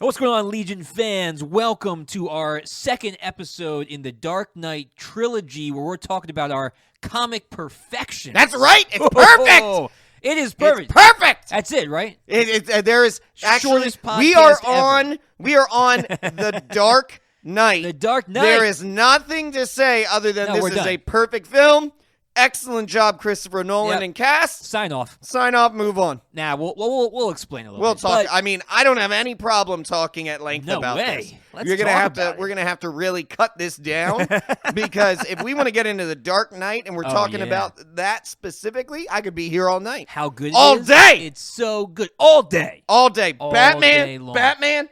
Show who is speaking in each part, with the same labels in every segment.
Speaker 1: What's going on, Legion fans? Welcome to our second episode in the Dark Knight Trilogy, where we're talking about our comic perfection.
Speaker 2: That's right. It's perfect.
Speaker 1: Oh, it is perfect.
Speaker 2: It's perfect.
Speaker 1: That's it, right?
Speaker 2: There is actually
Speaker 1: Shortest podcast
Speaker 2: we are
Speaker 1: ever.
Speaker 2: on the Dark Knight.
Speaker 1: The Dark Knight.
Speaker 2: There is nothing to say other than
Speaker 1: No, we're
Speaker 2: this is
Speaker 1: done.
Speaker 2: a perfect film. Excellent job, Christopher Nolan
Speaker 1: Yep.
Speaker 2: and cast.
Speaker 1: Sign off.
Speaker 2: Sign off. Move on.
Speaker 1: Nah, we'll explain a little
Speaker 2: We'll
Speaker 1: bit.
Speaker 2: talk.
Speaker 1: but
Speaker 2: I mean, I don't have any problem talking at length
Speaker 1: No
Speaker 2: about
Speaker 1: way.
Speaker 2: this.
Speaker 1: Let's
Speaker 2: You're gonna
Speaker 1: talk
Speaker 2: have
Speaker 1: about
Speaker 2: to.
Speaker 1: it.
Speaker 2: We're gonna have to really cut this down because if we want to get into the Dark Knight and we're talking
Speaker 1: yeah.
Speaker 2: about that specifically, I could be here all night,
Speaker 1: How good it
Speaker 2: all
Speaker 1: is?
Speaker 2: day.
Speaker 1: It's so good. All day.
Speaker 2: all day.
Speaker 1: All
Speaker 2: Batman,
Speaker 1: day long.
Speaker 2: Batman.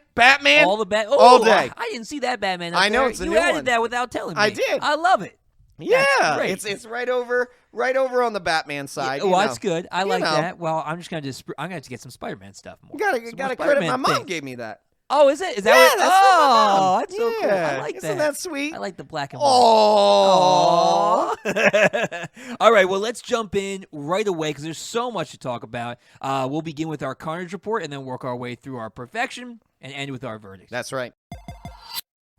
Speaker 1: All the
Speaker 2: all day.
Speaker 1: I didn't see that Batman.
Speaker 2: I know,
Speaker 1: there.
Speaker 2: it's a
Speaker 1: you
Speaker 2: new
Speaker 1: added
Speaker 2: one.
Speaker 1: that without telling me.
Speaker 2: I did.
Speaker 1: I love it.
Speaker 2: Yeah,
Speaker 1: great.
Speaker 2: it's right over on the Batman side.
Speaker 1: Yeah, well, that's good. I like
Speaker 2: know.
Speaker 1: that. Well, I'm just gonna I'm gonna have to get some Spider-Man stuff more.
Speaker 2: You gotta
Speaker 1: Some
Speaker 2: credit.
Speaker 1: more Spider-Man
Speaker 2: My mom
Speaker 1: things.
Speaker 2: gave me that.
Speaker 1: Oh, is it? Is that
Speaker 2: Yeah,
Speaker 1: what?
Speaker 2: that's from my mom.
Speaker 1: That's so cool. I like
Speaker 2: Isn't that sweet?
Speaker 1: I like the black and white.
Speaker 2: Oh.
Speaker 1: All right, well, let's jump in right away because there's so much to talk about. We'll begin with our Carnage Report and then work our way through our perfection and end with our verdict.
Speaker 2: That's right.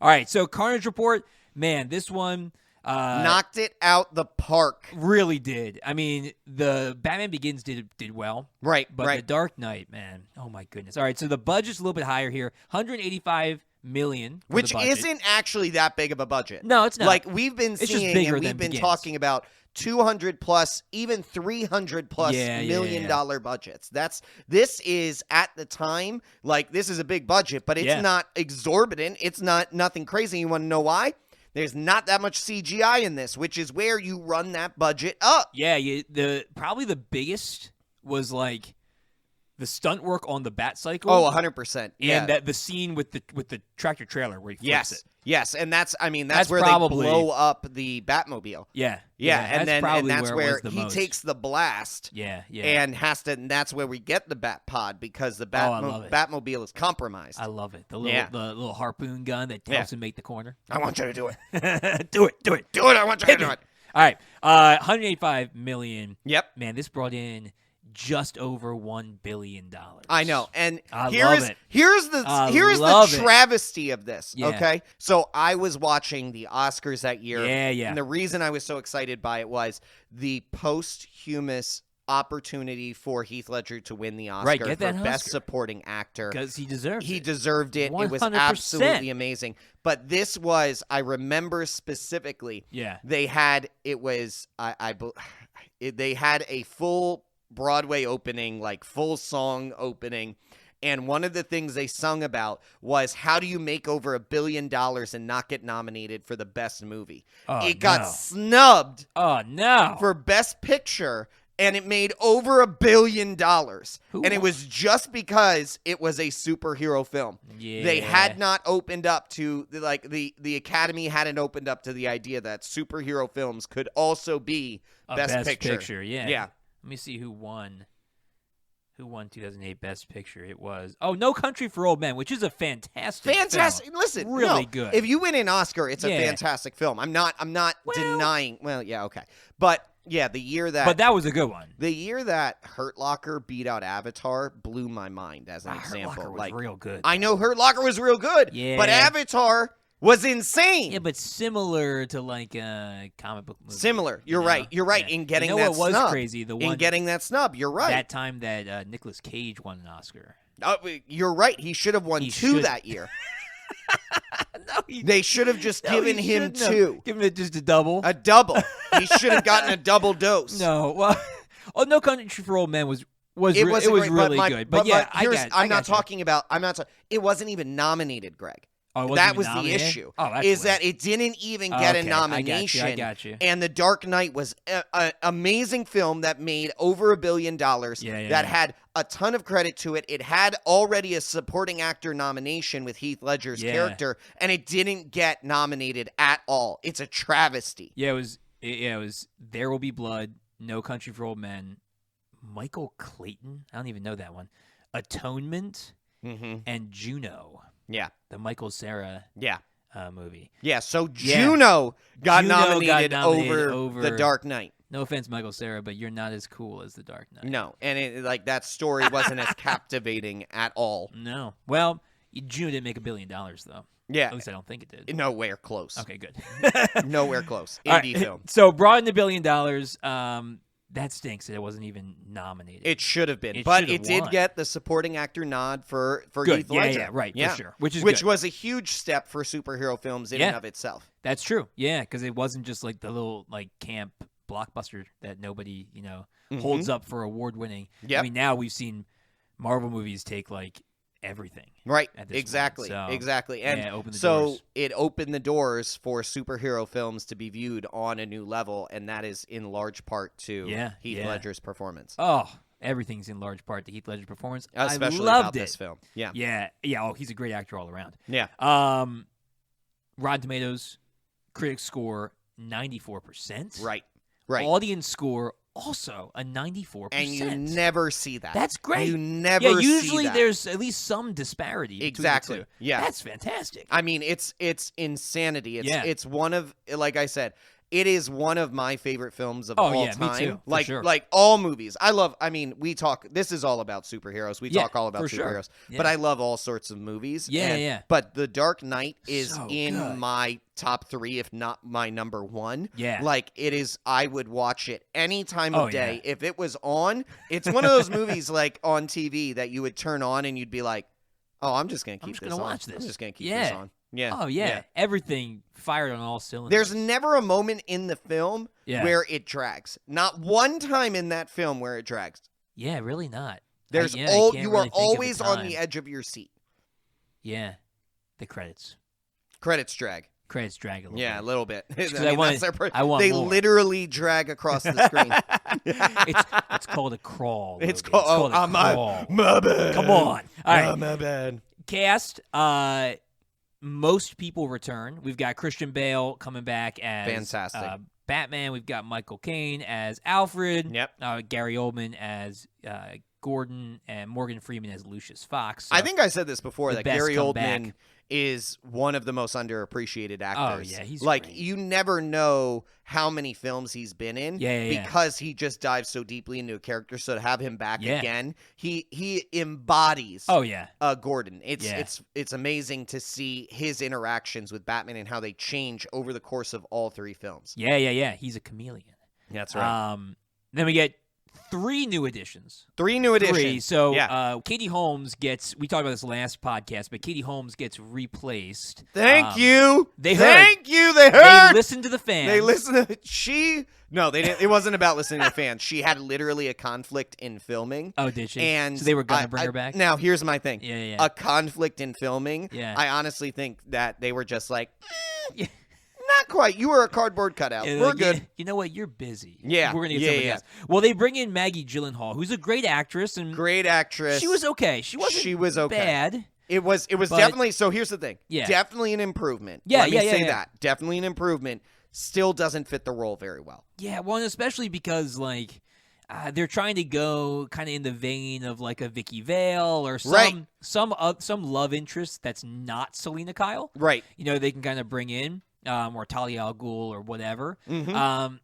Speaker 1: All right, so Carnage Report, man, this one
Speaker 2: Knocked it out the park.
Speaker 1: really did. I mean, the Batman Begins did well.
Speaker 2: Right,
Speaker 1: But
Speaker 2: right.
Speaker 1: The Dark Knight, man, oh my goodness. All right, so the budget's a little bit higher here, $185 million, for
Speaker 2: Which
Speaker 1: the budget.
Speaker 2: isn't actually that big of a budget.
Speaker 1: No, it's not.
Speaker 2: Like we've been
Speaker 1: just
Speaker 2: seeing,
Speaker 1: bigger
Speaker 2: and
Speaker 1: than
Speaker 2: we've been
Speaker 1: Begins.
Speaker 2: talking about 200 plus, even 300 plus
Speaker 1: Yeah,
Speaker 2: million
Speaker 1: yeah.
Speaker 2: dollar budgets. This is at the time, like this is a big budget, but it's
Speaker 1: Yeah.
Speaker 2: not exorbitant. It's nothing crazy. You want to know why? There's not that much CGI in this, which is where you run that budget up.
Speaker 1: Yeah, probably the biggest was like the stunt work on the bat cycle.
Speaker 2: Oh, 100%. Yeah.
Speaker 1: And that the scene with the tractor trailer where he flips
Speaker 2: Yes.
Speaker 1: it.
Speaker 2: Yes, and that's
Speaker 1: That's
Speaker 2: where
Speaker 1: probably-
Speaker 2: they blow up the Batmobile.
Speaker 1: Yeah.
Speaker 2: Yeah, and that's
Speaker 1: it
Speaker 2: where
Speaker 1: was the
Speaker 2: he
Speaker 1: most.
Speaker 2: takes the blast.
Speaker 1: Yeah, yeah.
Speaker 2: And that's where we get the Bat Pod because the
Speaker 1: I love it.
Speaker 2: Batmobile is compromised.
Speaker 1: I love it. The little harpoon gun that
Speaker 2: Yeah.
Speaker 1: helps him make the corner.
Speaker 2: I want you to do it.
Speaker 1: Do it.
Speaker 2: Do it. I want you to do it.
Speaker 1: All right. $185 million.
Speaker 2: Yep.
Speaker 1: Man, this brought in just over $1 billion.
Speaker 2: I know. And
Speaker 1: I
Speaker 2: here's
Speaker 1: love it.
Speaker 2: here's
Speaker 1: I
Speaker 2: the
Speaker 1: love it.
Speaker 2: travesty of this.
Speaker 1: Yeah.
Speaker 2: Okay. So I was watching the Oscars that year.
Speaker 1: Yeah.
Speaker 2: And the reason I was so excited by it was the posthumous opportunity for Heath Ledger to win the Oscar
Speaker 1: Right, get
Speaker 2: for
Speaker 1: that
Speaker 2: Best
Speaker 1: Oscar.
Speaker 2: Supporting Actor.
Speaker 1: Because he deserves
Speaker 2: He
Speaker 1: it.
Speaker 2: deserved it. It was
Speaker 1: 100%.
Speaker 2: absolutely amazing. But this was, I remember specifically,
Speaker 1: Yeah.
Speaker 2: they had, they had a full Broadway opening, like full song opening. And one of the things they sung about was how do you make over $1 billion and not get nominated for the best movie?
Speaker 1: Oh,
Speaker 2: It got
Speaker 1: no.
Speaker 2: snubbed
Speaker 1: Oh, no.
Speaker 2: for Best Picture, and it made over $1 billion.
Speaker 1: Who
Speaker 2: And it
Speaker 1: won?
Speaker 2: was just because it was a superhero film.
Speaker 1: Yeah.
Speaker 2: They had not opened up to, like, the Academy hadn't opened up to the idea that superhero films could also be
Speaker 1: A
Speaker 2: Best Picture.
Speaker 1: Yeah.
Speaker 2: Yeah.
Speaker 1: Let me see who won. Who won 2008 Best Picture? It was No Country for Old Men, which is a fantastic
Speaker 2: Fantastic. Listen,
Speaker 1: Really
Speaker 2: no,
Speaker 1: good.
Speaker 2: If you win an Oscar, it's
Speaker 1: Yeah.
Speaker 2: a fantastic film. I'm not
Speaker 1: Well-
Speaker 2: denying. Well, yeah, okay. But yeah, the year that
Speaker 1: But that was a good one.
Speaker 2: Hurt Locker beat out Avatar blew my mind as an
Speaker 1: Hurt
Speaker 2: example.
Speaker 1: Locker was
Speaker 2: Like,
Speaker 1: real good.
Speaker 2: I know Hurt Locker was real good,
Speaker 1: Yeah.
Speaker 2: but Avatar was insane.
Speaker 1: Yeah, but similar to like a comic book movie.
Speaker 2: Similar. You're
Speaker 1: you know?
Speaker 2: right. You're right.
Speaker 1: Yeah.
Speaker 2: In getting
Speaker 1: you know
Speaker 2: that
Speaker 1: what was
Speaker 2: snub.
Speaker 1: crazy? The
Speaker 2: In
Speaker 1: one
Speaker 2: getting that snub. You're right.
Speaker 1: that time that Nicolas Cage won an Oscar.
Speaker 2: You're right. He should have won
Speaker 1: He
Speaker 2: two
Speaker 1: should-
Speaker 2: that year.
Speaker 1: No,
Speaker 2: They should have just given him two.
Speaker 1: Give him just a double.
Speaker 2: A double. He should have gotten a double dose.
Speaker 1: No, well, No Country for Old Men was
Speaker 2: It
Speaker 1: was
Speaker 2: wasn't great,
Speaker 1: really good. But yeah,
Speaker 2: I'm not talking about. It wasn't even nominated, Greg.
Speaker 1: Oh, it wasn't
Speaker 2: That
Speaker 1: even
Speaker 2: was the
Speaker 1: nominated?
Speaker 2: issue.
Speaker 1: Oh, that's
Speaker 2: is
Speaker 1: weird.
Speaker 2: that it didn't even get
Speaker 1: Okay,
Speaker 2: a nomination.
Speaker 1: I got you.
Speaker 2: And The Dark Knight was an amazing film that made over $1 billion. That had a ton of credit to it. It had already a supporting actor nomination with Heath Ledger's character, and it didn't get nominated at all. It's a travesty.
Speaker 1: Yeah, it was There Will Be Blood, No Country for Old Men, Michael Clayton. I don't even know that one. Atonement and Juno.
Speaker 2: Yeah.
Speaker 1: The Michael Cera movie.
Speaker 2: Yeah, so Juno got nominated
Speaker 1: nominated
Speaker 2: over The Dark Knight.
Speaker 1: No offense, Michael Cera, but you're not as cool as The Dark Knight.
Speaker 2: No, and that story wasn't as captivating at all.
Speaker 1: No. Well, Juno didn't make $1 billion though.
Speaker 2: Yeah.
Speaker 1: At least I don't think it did.
Speaker 2: Nowhere close.
Speaker 1: Okay, good.
Speaker 2: Nowhere close.
Speaker 1: All
Speaker 2: Indie
Speaker 1: right.
Speaker 2: film.
Speaker 1: So brought in $1 billion. That stinks that it wasn't even nominated.
Speaker 2: It should have been,
Speaker 1: It
Speaker 2: but
Speaker 1: should have
Speaker 2: it did
Speaker 1: won.
Speaker 2: get the supporting actor nod for
Speaker 1: Good.
Speaker 2: Heath Ledger.
Speaker 1: Yeah, right, for sure. Which
Speaker 2: Which
Speaker 1: good.
Speaker 2: was a huge step for superhero films in and of itself.
Speaker 1: That's true. Yeah, because it wasn't just like the little like camp blockbuster that nobody holds up for award winning.
Speaker 2: Yep.
Speaker 1: I mean, now we've seen Marvel movies take like everything.
Speaker 2: Right.
Speaker 1: At this
Speaker 2: Exactly.
Speaker 1: point. So,
Speaker 2: Exactly. And
Speaker 1: open the
Speaker 2: so
Speaker 1: doors.
Speaker 2: it opened the doors for superhero films to be viewed on a new level, and that is in large part to Heath Ledger's performance.
Speaker 1: Oh, everything's in large part to Heath Ledger's performance.
Speaker 2: Especially
Speaker 1: I loved
Speaker 2: about
Speaker 1: it.
Speaker 2: this film. Yeah.
Speaker 1: Yeah. Yeah. Oh, he's a great actor all around.
Speaker 2: Yeah.
Speaker 1: Rotten Tomatoes, critics score 94%.
Speaker 2: Right. Right.
Speaker 1: Audience score also a 94%.
Speaker 2: And you never see that.
Speaker 1: That's great.
Speaker 2: You never see
Speaker 1: usually
Speaker 2: that.
Speaker 1: there's at least some disparity between
Speaker 2: Exactly.
Speaker 1: the two.
Speaker 2: Yeah.
Speaker 1: That's fantastic.
Speaker 2: I mean, it's insanity. It's one of, like I said, it is one of my favorite films of all time.
Speaker 1: Me too,
Speaker 2: like
Speaker 1: sure.
Speaker 2: like all movies. We talk, this is all about superheroes. We talk all about superheroes.
Speaker 1: Sure. Yeah.
Speaker 2: But I love all sorts of movies.
Speaker 1: Yeah.
Speaker 2: But The Dark Knight is
Speaker 1: So
Speaker 2: in
Speaker 1: good.
Speaker 2: my top 3, if not my number 1.
Speaker 1: Yeah.
Speaker 2: Like it is, I would watch it any time of day.
Speaker 1: Yeah.
Speaker 2: If it was on, it's one of those movies like on TV that you would turn on and you'd be like, oh, I'm just going to keep this on.
Speaker 1: Watch this.
Speaker 2: I'm just going to keep this on. Yeah.
Speaker 1: Oh, yeah. Everything fired on all cylinders.
Speaker 2: There's never a moment in the film where it drags. Not one time in that film where it drags.
Speaker 1: Yeah, really not.
Speaker 2: There's
Speaker 1: you
Speaker 2: are always on the edge of your seat.
Speaker 1: Yeah. The credits.
Speaker 2: Credits drag.
Speaker 1: Credits drag a little bit.
Speaker 2: Yeah, a little bit.
Speaker 1: I want
Speaker 2: they
Speaker 1: more.
Speaker 2: literally drag across the screen.
Speaker 1: It's called a crawl.
Speaker 2: It's
Speaker 1: Logan.
Speaker 2: called
Speaker 1: a crawl.
Speaker 2: My bad.
Speaker 1: Come on. All right.
Speaker 2: My bad.
Speaker 1: Cast. Most people return. We've got Christian Bale coming back as
Speaker 2: fantastic
Speaker 1: Batman. We've got Michael Caine as Alfred.
Speaker 2: Yep.
Speaker 1: Gary Oldman as Gordon, and Morgan Freeman as Lucius Fox. So
Speaker 2: I think I said this before that Gary Oldman
Speaker 1: back.
Speaker 2: is one of the most underappreciated actors.
Speaker 1: Oh yeah, he's
Speaker 2: like
Speaker 1: great.
Speaker 2: You never know how many films he's been in because he just dives so deeply into a character. So to have him back again, he embodies Gordon. It's amazing to see his interactions with Batman and how they change over the course of all 3 films.
Speaker 1: Yeah. He's a chameleon.
Speaker 2: That's right.
Speaker 1: Then we get 3 new additions.
Speaker 2: 3 new additions.
Speaker 1: So Katie Holmes gets, we talked about this last podcast, but Katie Holmes gets replaced.
Speaker 2: Thank you.
Speaker 1: They
Speaker 2: heard.
Speaker 1: They listened to the fans.
Speaker 2: They listened to, no, they didn't. It wasn't about listening to fans. She had literally a conflict in filming.
Speaker 1: Oh, did she?
Speaker 2: And
Speaker 1: so they were going to bring her back?
Speaker 2: Now, here's my thing.
Speaker 1: Yeah.
Speaker 2: A conflict in filming.
Speaker 1: Yeah.
Speaker 2: I honestly think that they were just like, not quite. You were a cardboard cutout. We're good.
Speaker 1: You know what? You're busy.
Speaker 2: Yeah.
Speaker 1: We're going to get somebody else. Well, they bring in Maggie Gyllenhaal, who's a great actress.
Speaker 2: Great actress.
Speaker 1: She was okay. She was okay. Bad.
Speaker 2: It was definitely, so here's the thing.
Speaker 1: Yeah.
Speaker 2: Definitely an improvement.
Speaker 1: Yeah,
Speaker 2: Let me say that. Definitely an improvement. Still doesn't fit the role very well.
Speaker 1: Yeah, well, and especially because, like, they're trying to go kind of in the vein of, like, a Vicky Vale or some love interest that's not Selena Kyle.
Speaker 2: Right.
Speaker 1: You know, they can kind of bring in. Or Talia al Ghul or whatever.
Speaker 2: Mm-hmm.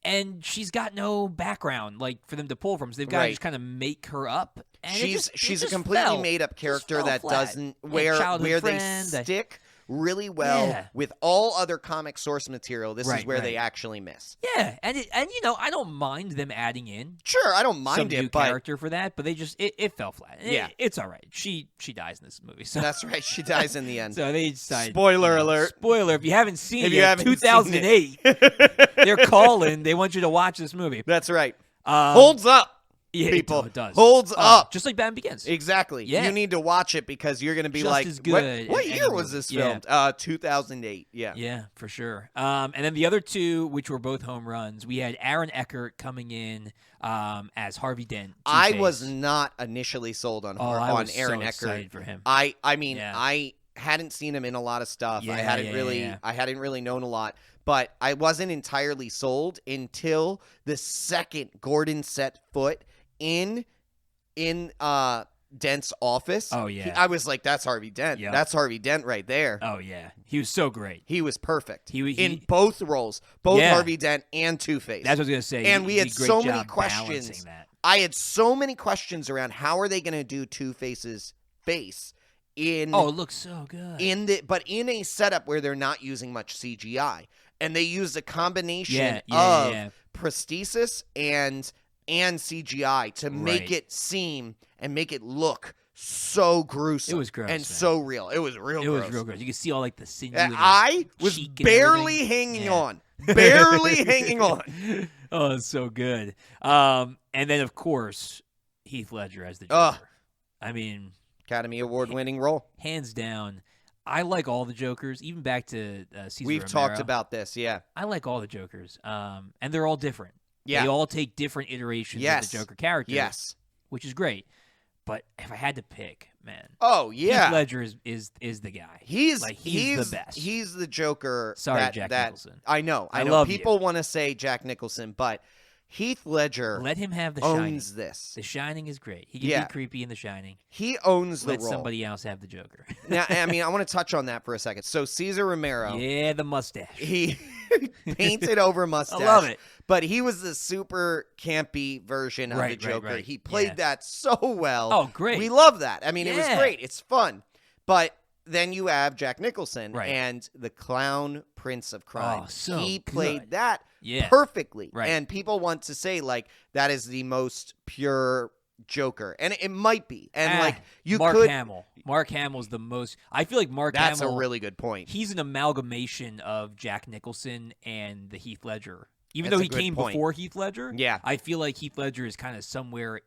Speaker 1: And she's got no background, like, for them to pull from. So they've got to just kind of make her up. And
Speaker 2: she's a completely made-up character that doesn't where they stick really well with all other comic source material. This is where they actually miss.
Speaker 1: Yeah, and you know, I don't mind them adding in.
Speaker 2: Sure, I don't mind
Speaker 1: some
Speaker 2: it,
Speaker 1: new character for that, but they just it fell flat. It's all right. She dies in this movie. So.
Speaker 2: That's right. She dies in the end.
Speaker 1: So they decided.
Speaker 2: Spoiler alert.
Speaker 1: Spoiler if you haven't seen it yet. 2008. They're calling. They want you to watch this movie.
Speaker 2: That's right. Holds up.
Speaker 1: Yeah,
Speaker 2: people.
Speaker 1: It does.
Speaker 2: Holds up.
Speaker 1: Just like Batman Begins.
Speaker 2: Exactly.
Speaker 1: Yeah.
Speaker 2: You need to watch it because you're going to be
Speaker 1: just
Speaker 2: like,
Speaker 1: as good
Speaker 2: what year was this filmed? 2008. Yeah.
Speaker 1: Yeah, for sure. And then the other 2, which were both home runs, we had Aaron Eckhart coming in as Harvey Dent.
Speaker 2: I was not initially sold on Aaron Eckhart.
Speaker 1: Excited for him.
Speaker 2: I mean, I hadn't seen him in a lot of stuff. I hadn't really known a lot. But I wasn't entirely sold until the second Gordon set foot in Dent's office.
Speaker 1: Oh, yeah.
Speaker 2: I was like, that's Harvey Dent.
Speaker 1: Yep.
Speaker 2: That's Harvey Dent right there.
Speaker 1: Oh, yeah. He was so great.
Speaker 2: He was perfect.
Speaker 1: He
Speaker 2: in both roles, both Harvey Dent and Two-Face.
Speaker 1: That's what I was going to say.
Speaker 2: And we had so many
Speaker 1: questions.
Speaker 2: I had so many questions around how are they going to do Two-Face's face in
Speaker 1: it looks so good.
Speaker 2: But in a setup where they're not using much CGI, and they used a combination
Speaker 1: of
Speaker 2: prosthesis and CGI to make it seem and make it look so gruesome.
Speaker 1: It was gross,
Speaker 2: and
Speaker 1: man.
Speaker 2: so real. It was real gross.
Speaker 1: It was real gross. You could see all like the sinew.
Speaker 2: I was barely hanging on. Barely hanging on.
Speaker 1: Oh, it's so good. And then, of course, Heath Ledger as the Joker. I mean,
Speaker 2: Academy Award-winning role.
Speaker 1: Hands down. I like all the Jokers, even back to Cesar
Speaker 2: We've
Speaker 1: Romero.
Speaker 2: talked about this, yeah.
Speaker 1: I like all the Jokers. And they're all different.
Speaker 2: Yeah.
Speaker 1: They all take different iterations of the Joker character.
Speaker 2: Yes.
Speaker 1: Which is great. But if I had to pick, man.
Speaker 2: Oh, yeah.
Speaker 1: Heath Ledger is the guy.
Speaker 2: He's
Speaker 1: the best.
Speaker 2: He's the Joker.
Speaker 1: Sorry, Jack Nicholson.
Speaker 2: I know.
Speaker 1: I love
Speaker 2: people want to say Jack Nicholson, but Heath Ledger
Speaker 1: let him have the
Speaker 2: owns
Speaker 1: Shining.
Speaker 2: this.
Speaker 1: The Shining is great. He can be creepy in The Shining.
Speaker 2: He owns the
Speaker 1: Let
Speaker 2: role.
Speaker 1: somebody else have the Joker.
Speaker 2: Now, I mean, I want to touch on that for a second. So Cesar Romero.
Speaker 1: Yeah, the mustache.
Speaker 2: He painted over mustache.
Speaker 1: I love it.
Speaker 2: But he was the super campy version of the Joker.
Speaker 1: Right.
Speaker 2: He played that so well.
Speaker 1: Oh, great.
Speaker 2: We love that. I mean, it was great. It's fun. But then you have Jack Nicholson and the clown prince of crime.
Speaker 1: Oh, so
Speaker 2: he played that perfectly.
Speaker 1: Right.
Speaker 2: And people want to say, like, that is the most pure Joker. And it might be. And, like,
Speaker 1: Mark Hamill. Mark Hamill's the most... I feel like Mark Hamill...
Speaker 2: That's a really good point.
Speaker 1: He's an amalgamation of Jack Nicholson and the Heath Ledger. Even though he came before Heath Ledger, I feel like Heath Ledger is kind of somewhere...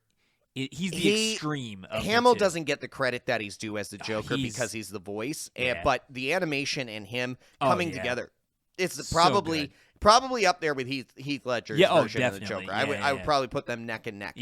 Speaker 1: He's the extreme of
Speaker 2: Hamill
Speaker 1: the two.
Speaker 2: doesn't get the credit that he's due as the Joker because he's the voice. But the animation and him coming together, it's probably up there with Heath Ledger's version of the Joker. I would probably put them neck and neck.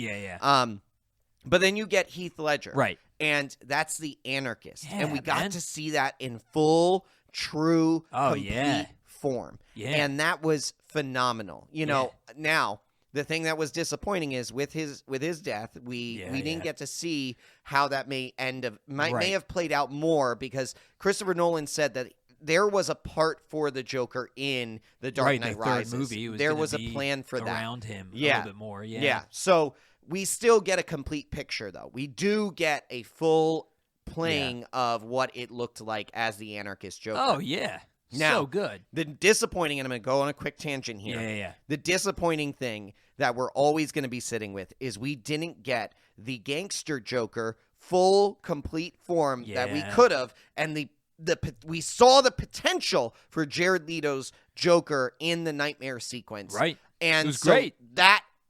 Speaker 2: But then you get Heath Ledger.
Speaker 1: Right.
Speaker 2: And that's the anarchist.
Speaker 1: Yeah,
Speaker 2: and we got to see that in full, true, complete form.
Speaker 1: Yeah.
Speaker 2: And that was phenomenal. You know, now the thing that was disappointing is with his death, we didn't get to see how that may have played out more, because Christopher Nolan said that there was a part for the Joker in the Dark Knight Rises.
Speaker 1: Movie.
Speaker 2: There was a plan for that
Speaker 1: around him a little bit more.
Speaker 2: Yeah. So we still get a complete picture, though. We do get a full playing of what it looked like as the anarchist Joker.
Speaker 1: Oh yeah.
Speaker 2: Now,
Speaker 1: so good.
Speaker 2: The disappointing, and I'm going to go on a quick tangent here.
Speaker 1: Yeah.
Speaker 2: The disappointing thing that we're always going to be sitting with is we didn't get the gangster Joker full, complete form that we could have, and we saw the potential for Jared Leto's Joker in the nightmare sequence.
Speaker 1: Right.
Speaker 2: And
Speaker 1: it was great.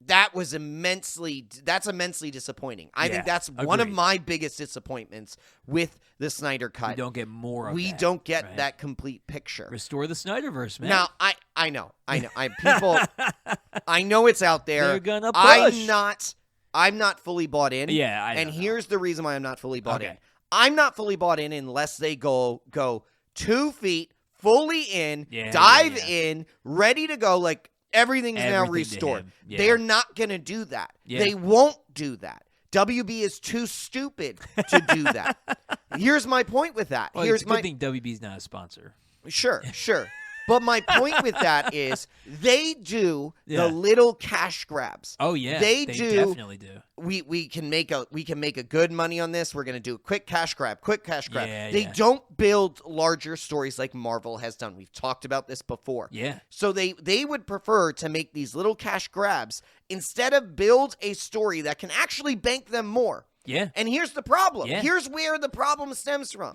Speaker 2: That was immensely disappointing. I think that's one of my biggest disappointments with the Snyder Cut.
Speaker 1: We don't get more of that.
Speaker 2: We don't get that complete picture.
Speaker 1: Restore the Snyderverse, man.
Speaker 2: Now, I know. I know it's out there.
Speaker 1: They're gonna push.
Speaker 2: I'm not fully bought in.
Speaker 1: Yeah, I know.
Speaker 2: And here's the reason why I'm not fully bought in. I'm not fully bought in unless they go 2 feet fully in, dive in, ready to go, like everything's now restored. They're not going to do that. They won't do that. WB is too stupid to do that. Here's my point with that.
Speaker 1: Well, it's a good thing WB's not a sponsor.
Speaker 2: Sure. But my point with that is they do the little cash grabs.
Speaker 1: Oh yeah,
Speaker 2: they
Speaker 1: definitely do.
Speaker 2: We can make a good money on this. We're gonna do a quick cash grab.
Speaker 1: Yeah,
Speaker 2: they don't build larger stories like Marvel has done. We've talked about this before.
Speaker 1: Yeah.
Speaker 2: So they would prefer to make these little cash grabs instead of build a story that can actually bank them more.
Speaker 1: Yeah.
Speaker 2: And here's the problem.
Speaker 1: Yeah.
Speaker 2: Here's where the problem stems from.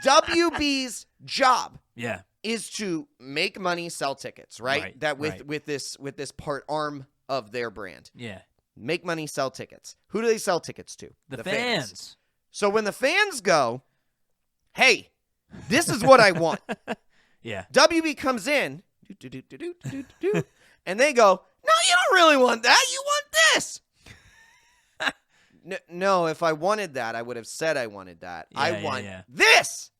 Speaker 2: WB's job.
Speaker 1: Yeah.
Speaker 2: Is to make money, sell tickets, right? That with this part arm of their brand.
Speaker 1: Yeah.
Speaker 2: Make money, sell tickets. Who do they sell tickets to?
Speaker 1: The fans.
Speaker 2: So when the fans go, hey, this is what I want.
Speaker 1: Yeah.
Speaker 2: WB comes in, and they go, no, you don't really want that. You want this. No, if I wanted that, I would have said I wanted that. I want this.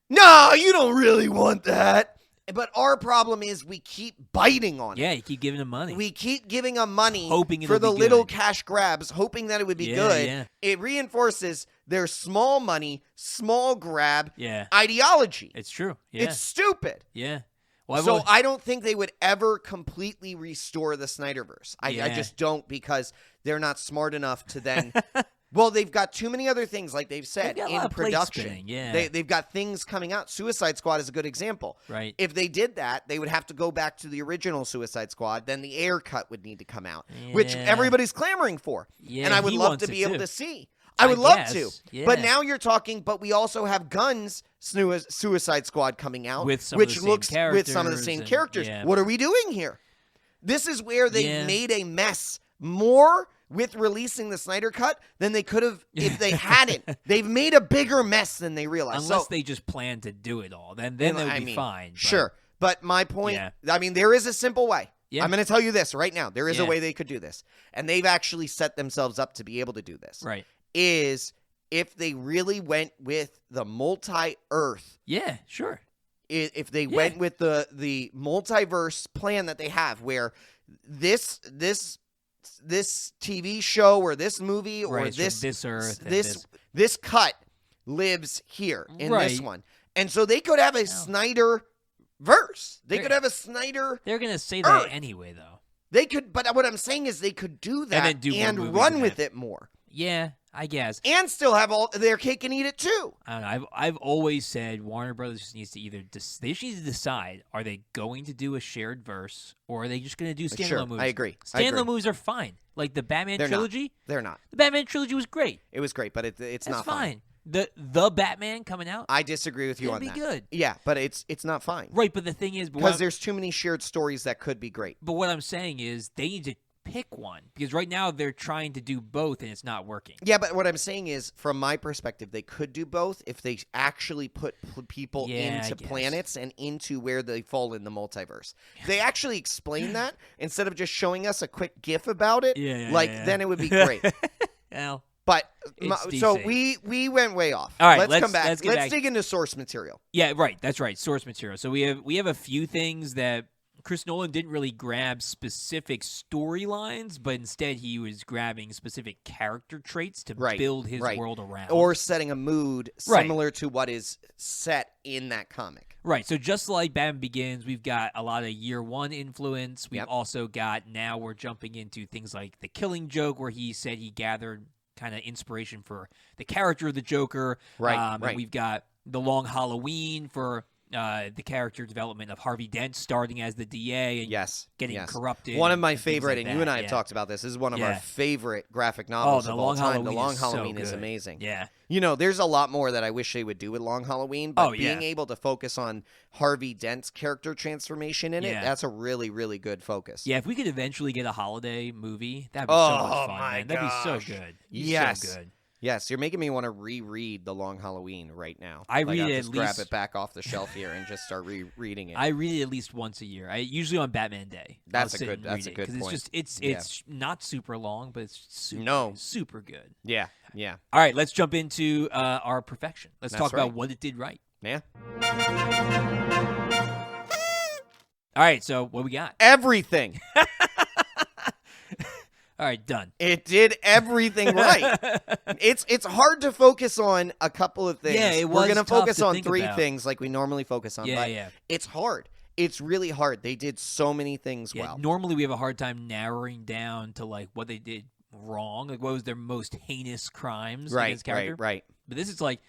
Speaker 2: No, you don't really want that. But our problem is we keep biting on it.
Speaker 1: Yeah, you keep giving them money.
Speaker 2: We keep giving them money
Speaker 1: hoping
Speaker 2: for the
Speaker 1: be
Speaker 2: little
Speaker 1: good.
Speaker 2: Cash grabs, hoping that it would be good.
Speaker 1: Yeah.
Speaker 2: It reinforces their small money, small grab ideology.
Speaker 1: It's true. Yeah.
Speaker 2: It's stupid.
Speaker 1: Yeah.
Speaker 2: Well, I don't think they would ever completely restore the Snyderverse. I just don't, because they're not smart enough to then Well, they've got too many other things, like they've said,
Speaker 1: They've got a
Speaker 2: in
Speaker 1: lot of plate
Speaker 2: production.
Speaker 1: spinning, yeah.
Speaker 2: They've got things coming out. Suicide Squad is a good example.
Speaker 1: Right.
Speaker 2: If they did that, they would have to go back to the original Suicide Squad. Then the air cut would need to come out, which everybody's clamoring for.
Speaker 1: Yeah,
Speaker 2: and I would
Speaker 1: he
Speaker 2: love
Speaker 1: wants
Speaker 2: to
Speaker 1: it
Speaker 2: be able
Speaker 1: too.
Speaker 2: to see. I would love to.
Speaker 1: Yeah.
Speaker 2: But now you're talking, but we also have Gunn's Suicide Squad coming out,
Speaker 1: with some
Speaker 2: which
Speaker 1: of the
Speaker 2: looks
Speaker 1: same
Speaker 2: with some of the same characters.
Speaker 1: Yeah.
Speaker 2: What are we doing here? This is where they made a mess more with releasing the Snyder Cut than they could have if they hadn't. They've made a bigger mess than they realized.
Speaker 1: Unless they just plan to do it all. Then they would be fine. But,
Speaker 2: sure. But my point, I mean, there is a simple way.
Speaker 1: Yeah.
Speaker 2: I'm going to tell you this right now. There is a way they could do this. And they've actually set themselves up to be able to do this.
Speaker 1: Right.
Speaker 2: Is if they really went with the multi-Earth.
Speaker 1: Yeah, sure.
Speaker 2: If they went with the multiverse plan that they have, where this TV show or this movie or
Speaker 1: this Earth,
Speaker 2: this cut lives here in this one, and so they could have a Snyder verse. They could have a Snyder.
Speaker 1: They're gonna say that anyway, though.
Speaker 2: They could, but what I'm saying is they could do that and run with it more.
Speaker 1: Yeah, I guess.
Speaker 2: And still have all their cake and eat it too.
Speaker 1: I don't know. I've always said Warner Brothers just needs to they just need to decide, are they going to do a shared verse or are they just going to do standalone movies?
Speaker 2: I agree.
Speaker 1: Standalone movies are fine. Like the Batman trilogy.
Speaker 2: They're not.
Speaker 1: The Batman trilogy was great.
Speaker 2: It was great, but it's not
Speaker 1: fine. The Batman coming out.
Speaker 2: I disagree with you on that.
Speaker 1: It'd be good.
Speaker 2: Yeah, but it's not fine.
Speaker 1: Right, but the thing is,
Speaker 2: because there's too many shared stories that could be great.
Speaker 1: But what I'm saying is they need to pick one, because right now they're trying to do both and it's not working.
Speaker 2: Yeah, but what I'm saying is, from my perspective, they could do both if they actually put people into planets and into where they fall in the multiverse. If they actually explain that instead of just showing us a quick GIF about it. Then it would be great.
Speaker 1: Well,
Speaker 2: but so we went way off.
Speaker 1: All right,
Speaker 2: let's come back.
Speaker 1: Let's
Speaker 2: dig into source material.
Speaker 1: Yeah, right. That's right. Source material. So we have a few things that Chris Nolan didn't really grab specific storylines, but instead he was grabbing specific character traits to build his world around.
Speaker 2: Or setting a mood similar to what is set in that comic.
Speaker 1: Right. So just like Batman Begins, we've got a lot of Year One influence. We've also got, now we're jumping into things like The Killing Joke, where he said he gathered kind of inspiration for the character of the Joker. And we've got The Long Halloween for the character development of Harvey Dent starting as the DA and getting corrupted.
Speaker 2: One of my favorite,
Speaker 1: like
Speaker 2: and you and I have talked about this. This is one of our favorite graphic novels of all time. The Long Halloween is amazing.
Speaker 1: Yeah.
Speaker 2: You know, there's a lot more that I wish they would do with Long Halloween, but being able to focus on Harvey Dent's character transformation in it, that's a really, really good focus.
Speaker 1: Yeah, if we could eventually get a holiday movie, that'd be so much fun, man. That'd be so good. So good.
Speaker 2: Yes, you're making me want to reread The Long Halloween right now.
Speaker 1: I read it
Speaker 2: just grab it back off the shelf here and just start rereading it.
Speaker 1: I read it at least once a year. Usually on Batman Day.
Speaker 2: That's a good point.
Speaker 1: It's not super long, but it's super good.
Speaker 2: Yeah.
Speaker 1: All right, let's jump into our perfection. Let's talk about what it did right.
Speaker 2: Yeah.
Speaker 1: All right, so what we got?
Speaker 2: Everything.
Speaker 1: All right, done.
Speaker 2: It did everything right. It's hard to focus on a couple of things.
Speaker 1: Yeah, it was.
Speaker 2: We're going to focus on
Speaker 1: three
Speaker 2: things like we normally focus on.
Speaker 1: Yeah.
Speaker 2: It's hard. It's really hard. They did so many things well.
Speaker 1: Normally we have a hard time narrowing down to like what they did wrong, like what was their most heinous crimes against character.
Speaker 2: Right.
Speaker 1: But this is like,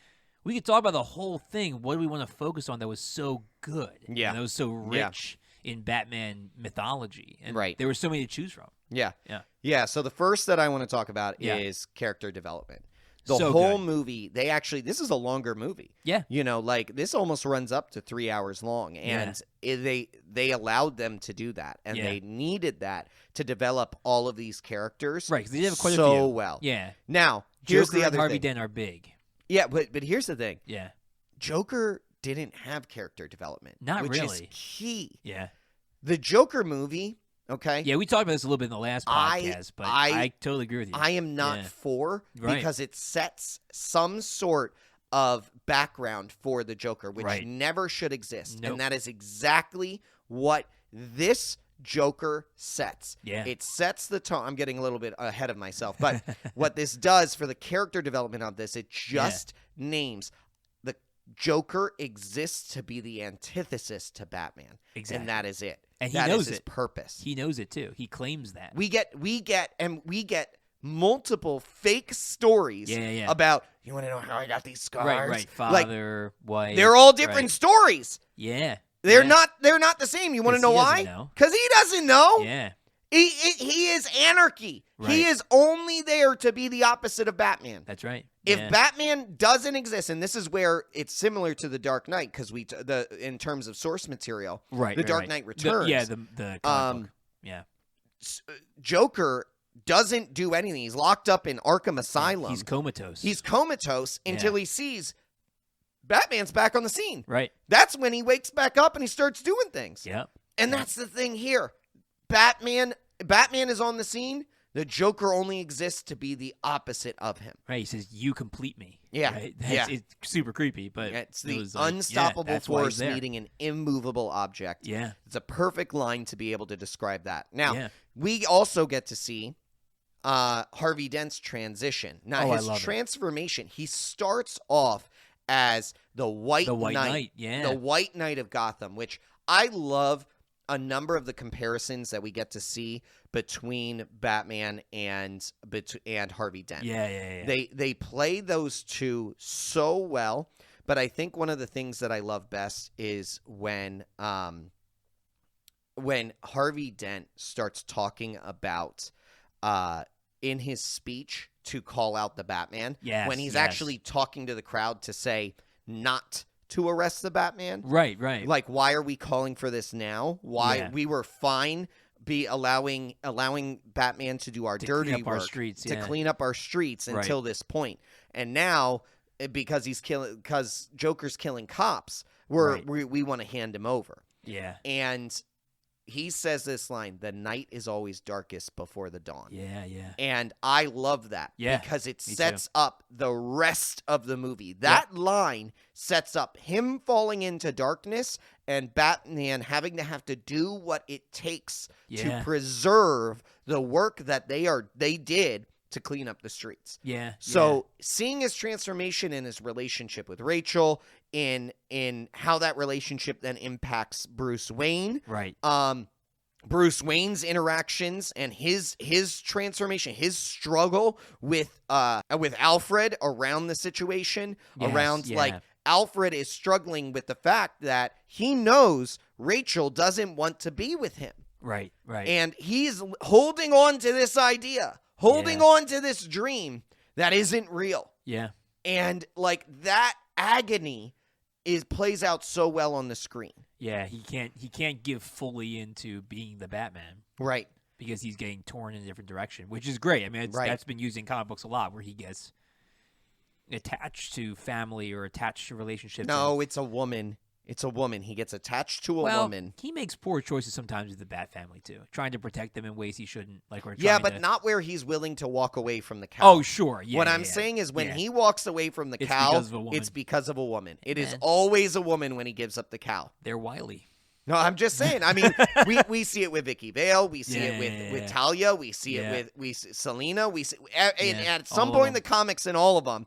Speaker 1: we could talk about the whole thing. What do we want to focus on that was so good?
Speaker 2: Yeah.
Speaker 1: And that was so rich in Batman mythology. And there were so many to choose from.
Speaker 2: Yeah, so the first that I want to talk about is character development. The whole movie, this is a longer movie.
Speaker 1: Yeah.
Speaker 2: You know, like this almost runs up to 3 hours long. And they allowed them to do that. And they needed that to develop all of these characters.
Speaker 1: Right, because they did have quite a
Speaker 2: few.
Speaker 1: well. Yeah.
Speaker 2: Now, here's
Speaker 1: Joker
Speaker 2: the other
Speaker 1: and Harvey
Speaker 2: thing.
Speaker 1: Dent are big.
Speaker 2: Yeah, but here's the thing.
Speaker 1: Yeah.
Speaker 2: Joker didn't have character development. Which is key.
Speaker 1: Yeah.
Speaker 2: The Joker movie, okay?
Speaker 1: Yeah, we talked about this a little bit in the last podcast, but I totally agree with you.
Speaker 2: I am not for, because it sets some sort of background for the Joker, which never should exist.
Speaker 1: Nope.
Speaker 2: And that is exactly what this Joker sets.
Speaker 1: Yeah.
Speaker 2: It sets the tone. I'm getting a little bit ahead of myself, but what this does for the character development of this, it just names the Joker exists to be the antithesis to Batman.
Speaker 1: Exactly.
Speaker 2: And that is it.
Speaker 1: And he
Speaker 2: knows
Speaker 1: knows
Speaker 2: his purpose.
Speaker 1: He knows it too. He claims that.
Speaker 2: We get multiple fake stories about, you want to know how I got these scars?
Speaker 1: Right. Father, wife.
Speaker 2: They're all different stories.
Speaker 1: Yeah.
Speaker 2: They're not the same. You want to know why? Because he doesn't know.
Speaker 1: Yeah.
Speaker 2: He is anarchy.
Speaker 1: Right.
Speaker 2: He is only there to be the opposite of Batman.
Speaker 1: That's right.
Speaker 2: If Batman doesn't exist, and this is where it's similar to the Dark Knight, because in terms of source material,
Speaker 1: right?
Speaker 2: The Dark Knight Returns.
Speaker 1: The comic book. Yeah.
Speaker 2: Joker doesn't do anything. He's locked up in Arkham Asylum.
Speaker 1: He's comatose.
Speaker 2: He's comatose until he sees Batman's back on the scene.
Speaker 1: Right.
Speaker 2: That's when he wakes back up and he starts doing things.
Speaker 1: Yeah.
Speaker 2: And that's the thing here. Batman is on the scene. The Joker only exists to be the opposite of him.
Speaker 1: Right. He says, "You complete me."
Speaker 2: Yeah.
Speaker 1: Right? It's super creepy, but
Speaker 2: it's the unstoppable force meeting an immovable object.
Speaker 1: Yeah.
Speaker 2: It's a perfect line to be able to describe that. Now, we also get to see Harvey Dent's transition. Now, his transformation, he starts off as the White Knight.
Speaker 1: Yeah.
Speaker 2: The White Knight of Gotham, which I love a number of the comparisons that we get to see between Batman and Harvey Dent.
Speaker 1: Yeah.
Speaker 2: They play those two so well, but I think one of the things that I love best is when Harvey Dent starts talking about in his speech to call out the Batman, when he's actually talking to the crowd to say not to arrest the Batman.
Speaker 1: Right.
Speaker 2: Like, why are we calling for this now? Why we were fine allowing Batman to do our dirty work, to clean up our streets until this point. And now, because Joker's killing cops, we want to hand him over.
Speaker 1: Yeah.
Speaker 2: And he says this line, "The night is always darkest before the dawn."
Speaker 1: Yeah.
Speaker 2: And I love that because it sets up the rest of the movie. That line sets up him falling into darkness and Batman having to have to do what it takes to preserve the work that they did to clean up the streets. So seeing his transformation in his relationship with Rachel, in how that relationship then impacts Bruce Wayne.
Speaker 1: Right.
Speaker 2: Bruce Wayne's interactions and his transformation, his struggle with Alfred around the situation, like Alfred is struggling with the fact that he knows Rachel doesn't want to be with him.
Speaker 1: Right.
Speaker 2: And he's holding on to this idea, holding on to this dream that isn't real.
Speaker 1: Yeah.
Speaker 2: And like that agony plays out so well on the screen.
Speaker 1: Yeah, he can't give fully into being the Batman.
Speaker 2: Right.
Speaker 1: Because he's getting torn in a different direction, which is great. I mean, that's been used in comic books a lot, where he gets attached to family or attached to relationships.
Speaker 2: No, it's a woman. It's a woman. He gets attached to a woman.
Speaker 1: He makes poor choices sometimes with the Bat family, too. Trying to protect them in ways he shouldn't.
Speaker 2: But not where he's willing to walk away from the cow.
Speaker 1: Oh, sure. Yeah,
Speaker 2: what I'm saying is when he walks away from the cow, it's because of a woman. It is always a woman when he gives up the cow.
Speaker 1: They're wily.
Speaker 2: No, I'm just saying. I mean, we see it with Vicky Vale. We see it with Talia. We see it with Selena. We see at some point in the comics, in all of them,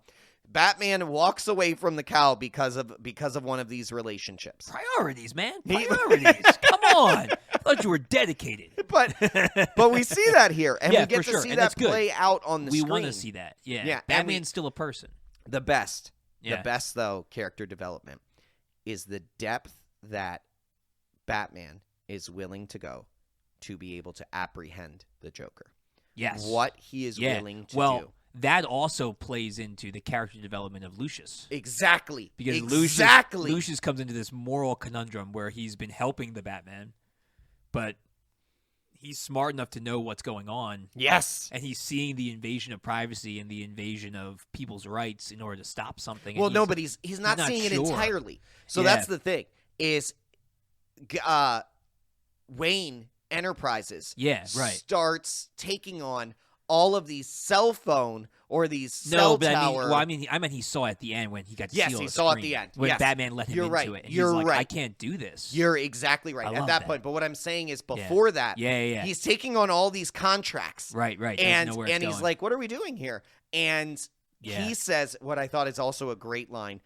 Speaker 2: Batman walks away from the cow because of one of these relationships.
Speaker 1: Priorities, man. Priorities. Come on. I thought you were dedicated.
Speaker 2: But we see that here, and we get to see that play out on the screen.
Speaker 1: We want to see that. Yeah. Batman's still a person.
Speaker 2: The best, though, character development is the depth that Batman is willing to go to be able to apprehend the Joker.
Speaker 1: Yes.
Speaker 2: What he is willing to do.
Speaker 1: That also plays into the character development of Lucius.
Speaker 2: Exactly.
Speaker 1: Because Lucius comes into this moral conundrum where he's been helping the Batman, but he's smart enough to know what's going on.
Speaker 2: Yes.
Speaker 1: And he's seeing the invasion of privacy and the invasion of people's rights in order to stop something.
Speaker 2: Well, but he's not seeing it entirely. So that's the thing, is Wayne Enterprises starts taking on all of these cell phone or these cell tower.
Speaker 1: I meant he saw at the end when he got to see all the
Speaker 2: he saw at the end.
Speaker 1: When Batman let him into it. And he's like, I can't do this.
Speaker 2: You're exactly right at that point. But what I'm saying is before that, he's taking on all these contracts.
Speaker 1: Right.
Speaker 2: And he's like, what are we doing here? And he says what I thought is also a great line.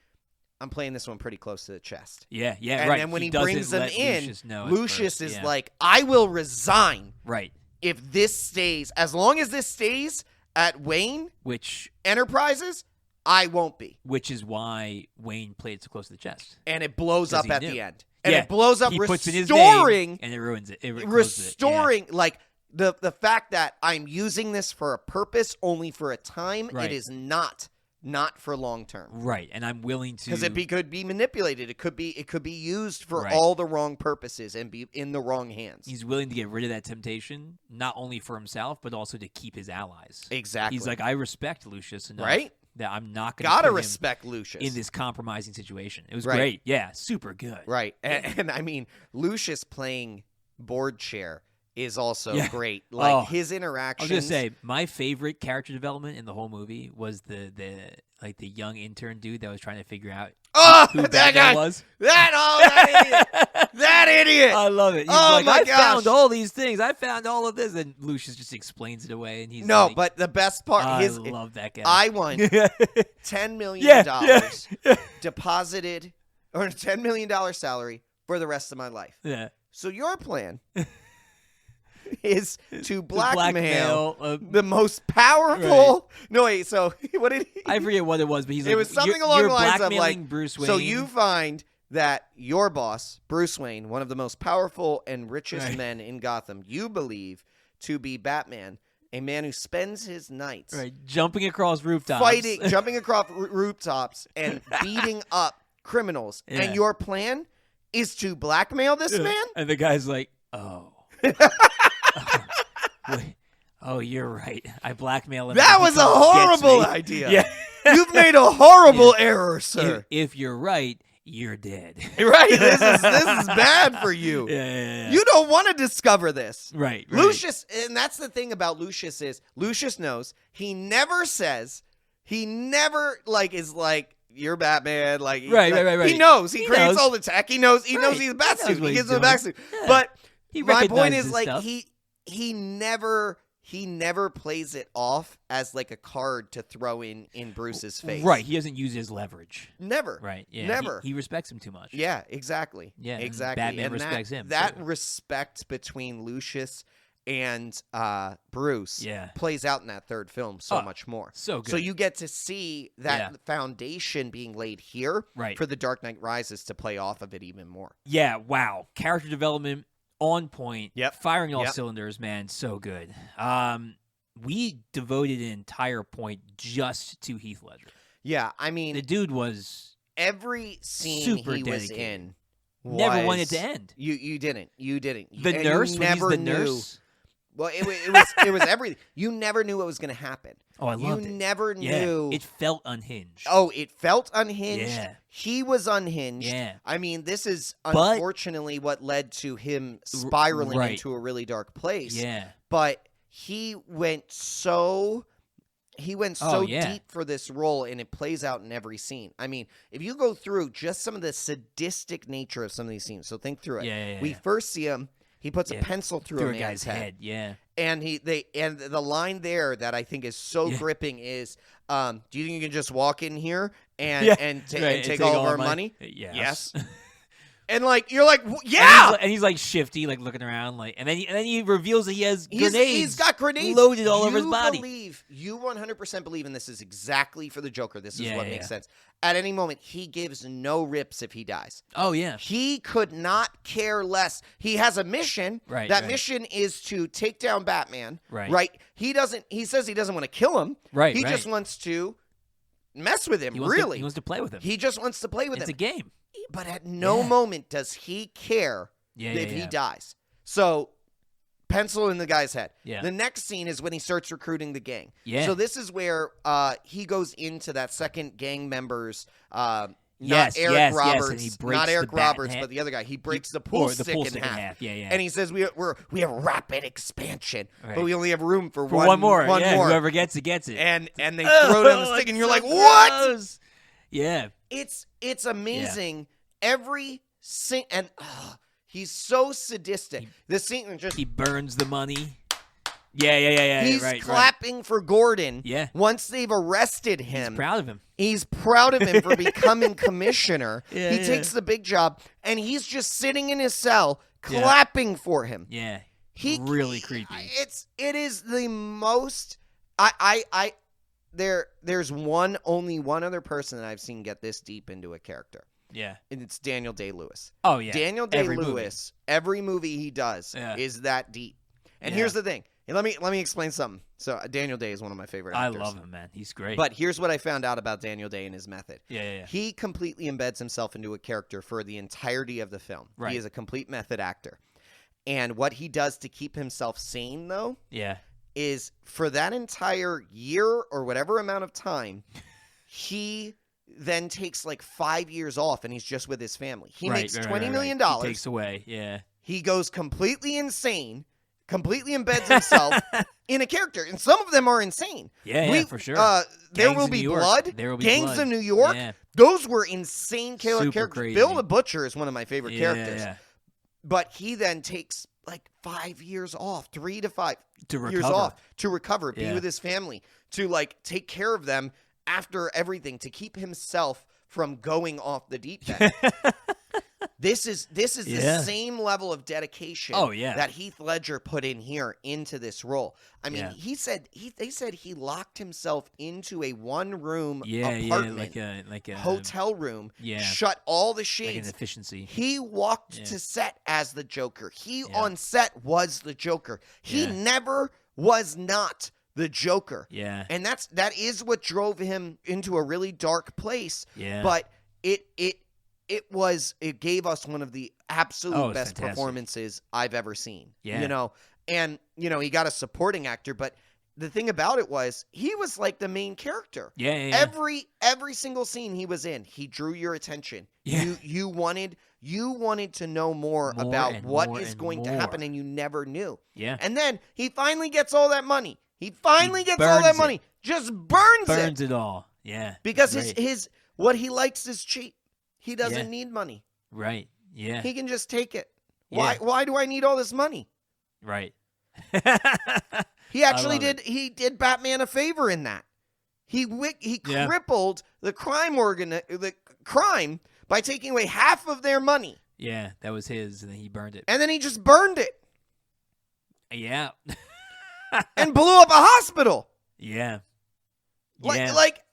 Speaker 2: I'm playing this one pretty close to the chest.
Speaker 1: Yeah,
Speaker 2: and then when he brings them in, Lucius is like, I will resign.
Speaker 1: Right.
Speaker 2: If this stays, as long as this stays, At Wayne
Speaker 1: which
Speaker 2: Enterprises, I won't be.
Speaker 1: Which is why Wayne played so close to the chest.
Speaker 2: And it blows up at
Speaker 1: knew.
Speaker 2: the end. And it blows up,
Speaker 1: he puts in his
Speaker 2: restoring,
Speaker 1: name, and it ruins it.
Speaker 2: Restoring, like, the fact that I'm using this for a purpose only for a time, it is not for long term.
Speaker 1: Right, and I'm willing to,
Speaker 2: because it could be manipulated. It could be used for all the wrong purposes and be in the wrong hands.
Speaker 1: He's willing to get rid of that temptation, not only for himself but also to keep his allies.
Speaker 2: Exactly.
Speaker 1: He's like, I respect Lucius enough,
Speaker 2: right?
Speaker 1: That I'm not going
Speaker 2: to
Speaker 1: put
Speaker 2: respect Lucius
Speaker 1: in this compromising situation. It was great, yeah, super good,
Speaker 2: right? And I mean, Lucius playing board chair is also great. Like his interactions.
Speaker 1: I was gonna say my favorite character development in the whole movie was the young intern dude that was trying to figure out who that guy was.
Speaker 2: That idiot! That idiot!
Speaker 1: I love it. He's I found all these things. I found all of this, and Lucius just explains it away. And he's
Speaker 2: but the best part,
Speaker 1: I love that guy.
Speaker 2: I won $10 million deposited, or $10 million salary for the rest of my life.
Speaker 1: Yeah.
Speaker 2: So your plan is to blackmail the most powerful. Right. No, wait. So what did he?
Speaker 1: I forget what it was, but
Speaker 2: it was something along the lines of like
Speaker 1: Bruce Wayne.
Speaker 2: So you find that your boss, Bruce Wayne, one of the most powerful and richest men in Gotham, you believe to be Batman, a man who spends his nights
Speaker 1: jumping across rooftops,
Speaker 2: jumping across rooftops, and beating up criminals. Yeah. And your plan is to blackmail this man.
Speaker 1: And the guy's like, oh. Oh, you're right. I blackmail him.
Speaker 2: That was a horrible idea. Yeah. You've made a horrible error, sir.
Speaker 1: If you're right, you're dead.
Speaker 2: Right. This is bad for you.
Speaker 1: Yeah.
Speaker 2: You don't want to discover this.
Speaker 1: Right.
Speaker 2: Lucius, and that's the thing about Lucius is Lucius knows. He never is like, you're Batman. Like
Speaker 1: right.
Speaker 2: He knows. He creates all the tech. He knows he's a Batsuit. He gives him a Batsuit. Yeah. But my point is, like, he never plays it off as like a card to throw in Bruce's face.
Speaker 1: Right. He doesn't use his leverage.
Speaker 2: Never.
Speaker 1: Right. Yeah.
Speaker 2: Never.
Speaker 1: He respects him too much.
Speaker 2: Yeah. Exactly.
Speaker 1: Yeah.
Speaker 2: Exactly.
Speaker 1: Batman respects him.
Speaker 2: That respect between Lucius and Bruce plays out in that third film so much more.
Speaker 1: So good.
Speaker 2: So you get to see that foundation being laid here for the Dark Knight Rises to play off of it even more.
Speaker 1: Yeah, wow. Character development on point.
Speaker 2: Yep.
Speaker 1: Firing all cylinders, man. So good. We devoted an entire point just to Heath Ledger.
Speaker 2: Yeah, I mean,
Speaker 1: the dude was
Speaker 2: every scene he was in
Speaker 1: never wanted to end.
Speaker 2: You didn't.
Speaker 1: The nurse,
Speaker 2: never
Speaker 1: the
Speaker 2: knew.
Speaker 1: nurse.
Speaker 2: Well, it was everything. You never knew what was going to happen.
Speaker 1: Oh, I loved it.
Speaker 2: You never knew.
Speaker 1: It felt unhinged.
Speaker 2: Oh, it felt unhinged.
Speaker 1: Yeah.
Speaker 2: He was unhinged.
Speaker 1: Yeah.
Speaker 2: I mean, this is unfortunately what led to him spiraling into a really dark place.
Speaker 1: Yeah.
Speaker 2: But he went so deep for this role, and it plays out in every scene. I mean, if you go through just some of the sadistic nature of some of these scenes, so think through it.
Speaker 1: Yeah.
Speaker 2: We first see him. He puts a pencil through a
Speaker 1: guy's head. Yeah.
Speaker 2: And the line there that I think is so gripping is, do you think you can just walk in here and take all of our money?
Speaker 1: Yes.
Speaker 2: And like you're like, yeah,
Speaker 1: and he's like shifty, like looking around, like, and then he reveals that he has grenades.
Speaker 2: He's got grenades
Speaker 1: loaded all over his body.
Speaker 2: You 100% believe, and this is exactly for the Joker. This is what makes sense. At any moment, he gives no rips if he dies.
Speaker 1: Oh yeah,
Speaker 2: he could not care less. He has a mission.
Speaker 1: Right.
Speaker 2: That mission is to take down Batman.
Speaker 1: Right.
Speaker 2: He says he doesn't want to kill him.
Speaker 1: Right.
Speaker 2: He just wants to mess with him.
Speaker 1: He wants to play with him.
Speaker 2: He just wants to play with him.
Speaker 1: It's a game.
Speaker 2: But at no moment does he care if he dies. So, pencil in the guy's head.
Speaker 1: Yeah.
Speaker 2: The next scene is when he starts recruiting the gang.
Speaker 1: Yeah.
Speaker 2: So this is where he goes into that second gang member's not Eric Roberts, but the other guy. He breaks the pool stick in half.
Speaker 1: Yeah.
Speaker 2: And he says we have rapid expansion, but we only have room for
Speaker 1: one more.
Speaker 2: One more.
Speaker 1: Whoever gets it gets it.
Speaker 2: And they throw down the stick, and you're like, what?
Speaker 1: Yeah.
Speaker 2: It's amazing. Every scene, and he's so sadistic. This scene
Speaker 1: he burns the money. Yeah.
Speaker 2: He's clapping for Gordon.
Speaker 1: Yeah.
Speaker 2: Once they've arrested him,
Speaker 1: he's proud of him.
Speaker 2: He's proud of him for becoming commissioner. He takes the big job, and he's just sitting in his cell clapping for him.
Speaker 1: Yeah. Really creepy.
Speaker 2: It is the most There's only one other person that I've seen get this deep into a character.
Speaker 1: Yeah.
Speaker 2: And it's Daniel Day-Lewis.
Speaker 1: Oh, yeah.
Speaker 2: Daniel Day-Lewis, every movie he does is that deep. And here's the thing. Let me explain something. So Daniel Day is one of my favorite actors.
Speaker 1: I love him, man. He's great.
Speaker 2: But here's what I found out about Daniel Day and his method.
Speaker 1: Yeah.
Speaker 2: He completely embeds himself into a character for the entirety of the film.
Speaker 1: Right.
Speaker 2: He is a complete method actor. And what he does to keep himself sane, though, is for that entire year or whatever amount of time, he then takes like 5 years off and he's just with his family. He makes $20 million.
Speaker 1: He takes away,
Speaker 2: He goes completely insane, completely embeds himself in a character. And some of them are insane.
Speaker 1: Yeah, for sure.
Speaker 2: There Will Be Blood. Gangs of New York.
Speaker 1: Yeah.
Speaker 2: Those were insane characters.
Speaker 1: Crazy.
Speaker 2: Bill the Butcher is one of my favorite characters.
Speaker 1: Yeah.
Speaker 2: But he then takes like 5 years off, 3 to 5
Speaker 1: years
Speaker 2: recover. Off to recover, be
Speaker 1: Yeah.
Speaker 2: with his family, to like take care of them after everything, to keep himself from going off the deep end. This is the same level of dedication that Heath Ledger put in here into this role. I mean, they said he locked himself into a one-room apartment,
Speaker 1: like a
Speaker 2: hotel room, shut all the shades.
Speaker 1: Like an efficiency.
Speaker 2: He walked to set as the Joker. He on set was the Joker. He never was not the Joker.
Speaker 1: Yeah.
Speaker 2: And that is what drove him into a really dark place.
Speaker 1: Yeah.
Speaker 2: But it gave us one of the absolute best
Speaker 1: fantastic.
Speaker 2: Performances I've ever seen.
Speaker 1: Yeah.
Speaker 2: And he got a supporting actor, but the thing about it was he was like the main character.
Speaker 1: Yeah.
Speaker 2: Every single scene he was in, he drew your attention.
Speaker 1: Yeah.
Speaker 2: You wanted to know more about what is going to happen, and you never knew.
Speaker 1: Yeah.
Speaker 2: And then he finally gets all that money. He finally gets all that money. Just burns it.
Speaker 1: Burns it all. Yeah.
Speaker 2: Because his what he likes is cheap. He doesn't need money.
Speaker 1: Right. Yeah.
Speaker 2: He can just take it.
Speaker 1: Yeah.
Speaker 2: Why do I need all this money?
Speaker 1: Right.
Speaker 2: He actually did Batman a favor in that. He crippled the crime by taking away half of their money.
Speaker 1: Yeah, that was his, and then he burned it.
Speaker 2: And then he just burned it.
Speaker 1: Yeah.
Speaker 2: And blew up a hospital.
Speaker 1: Yeah.
Speaker 2: Like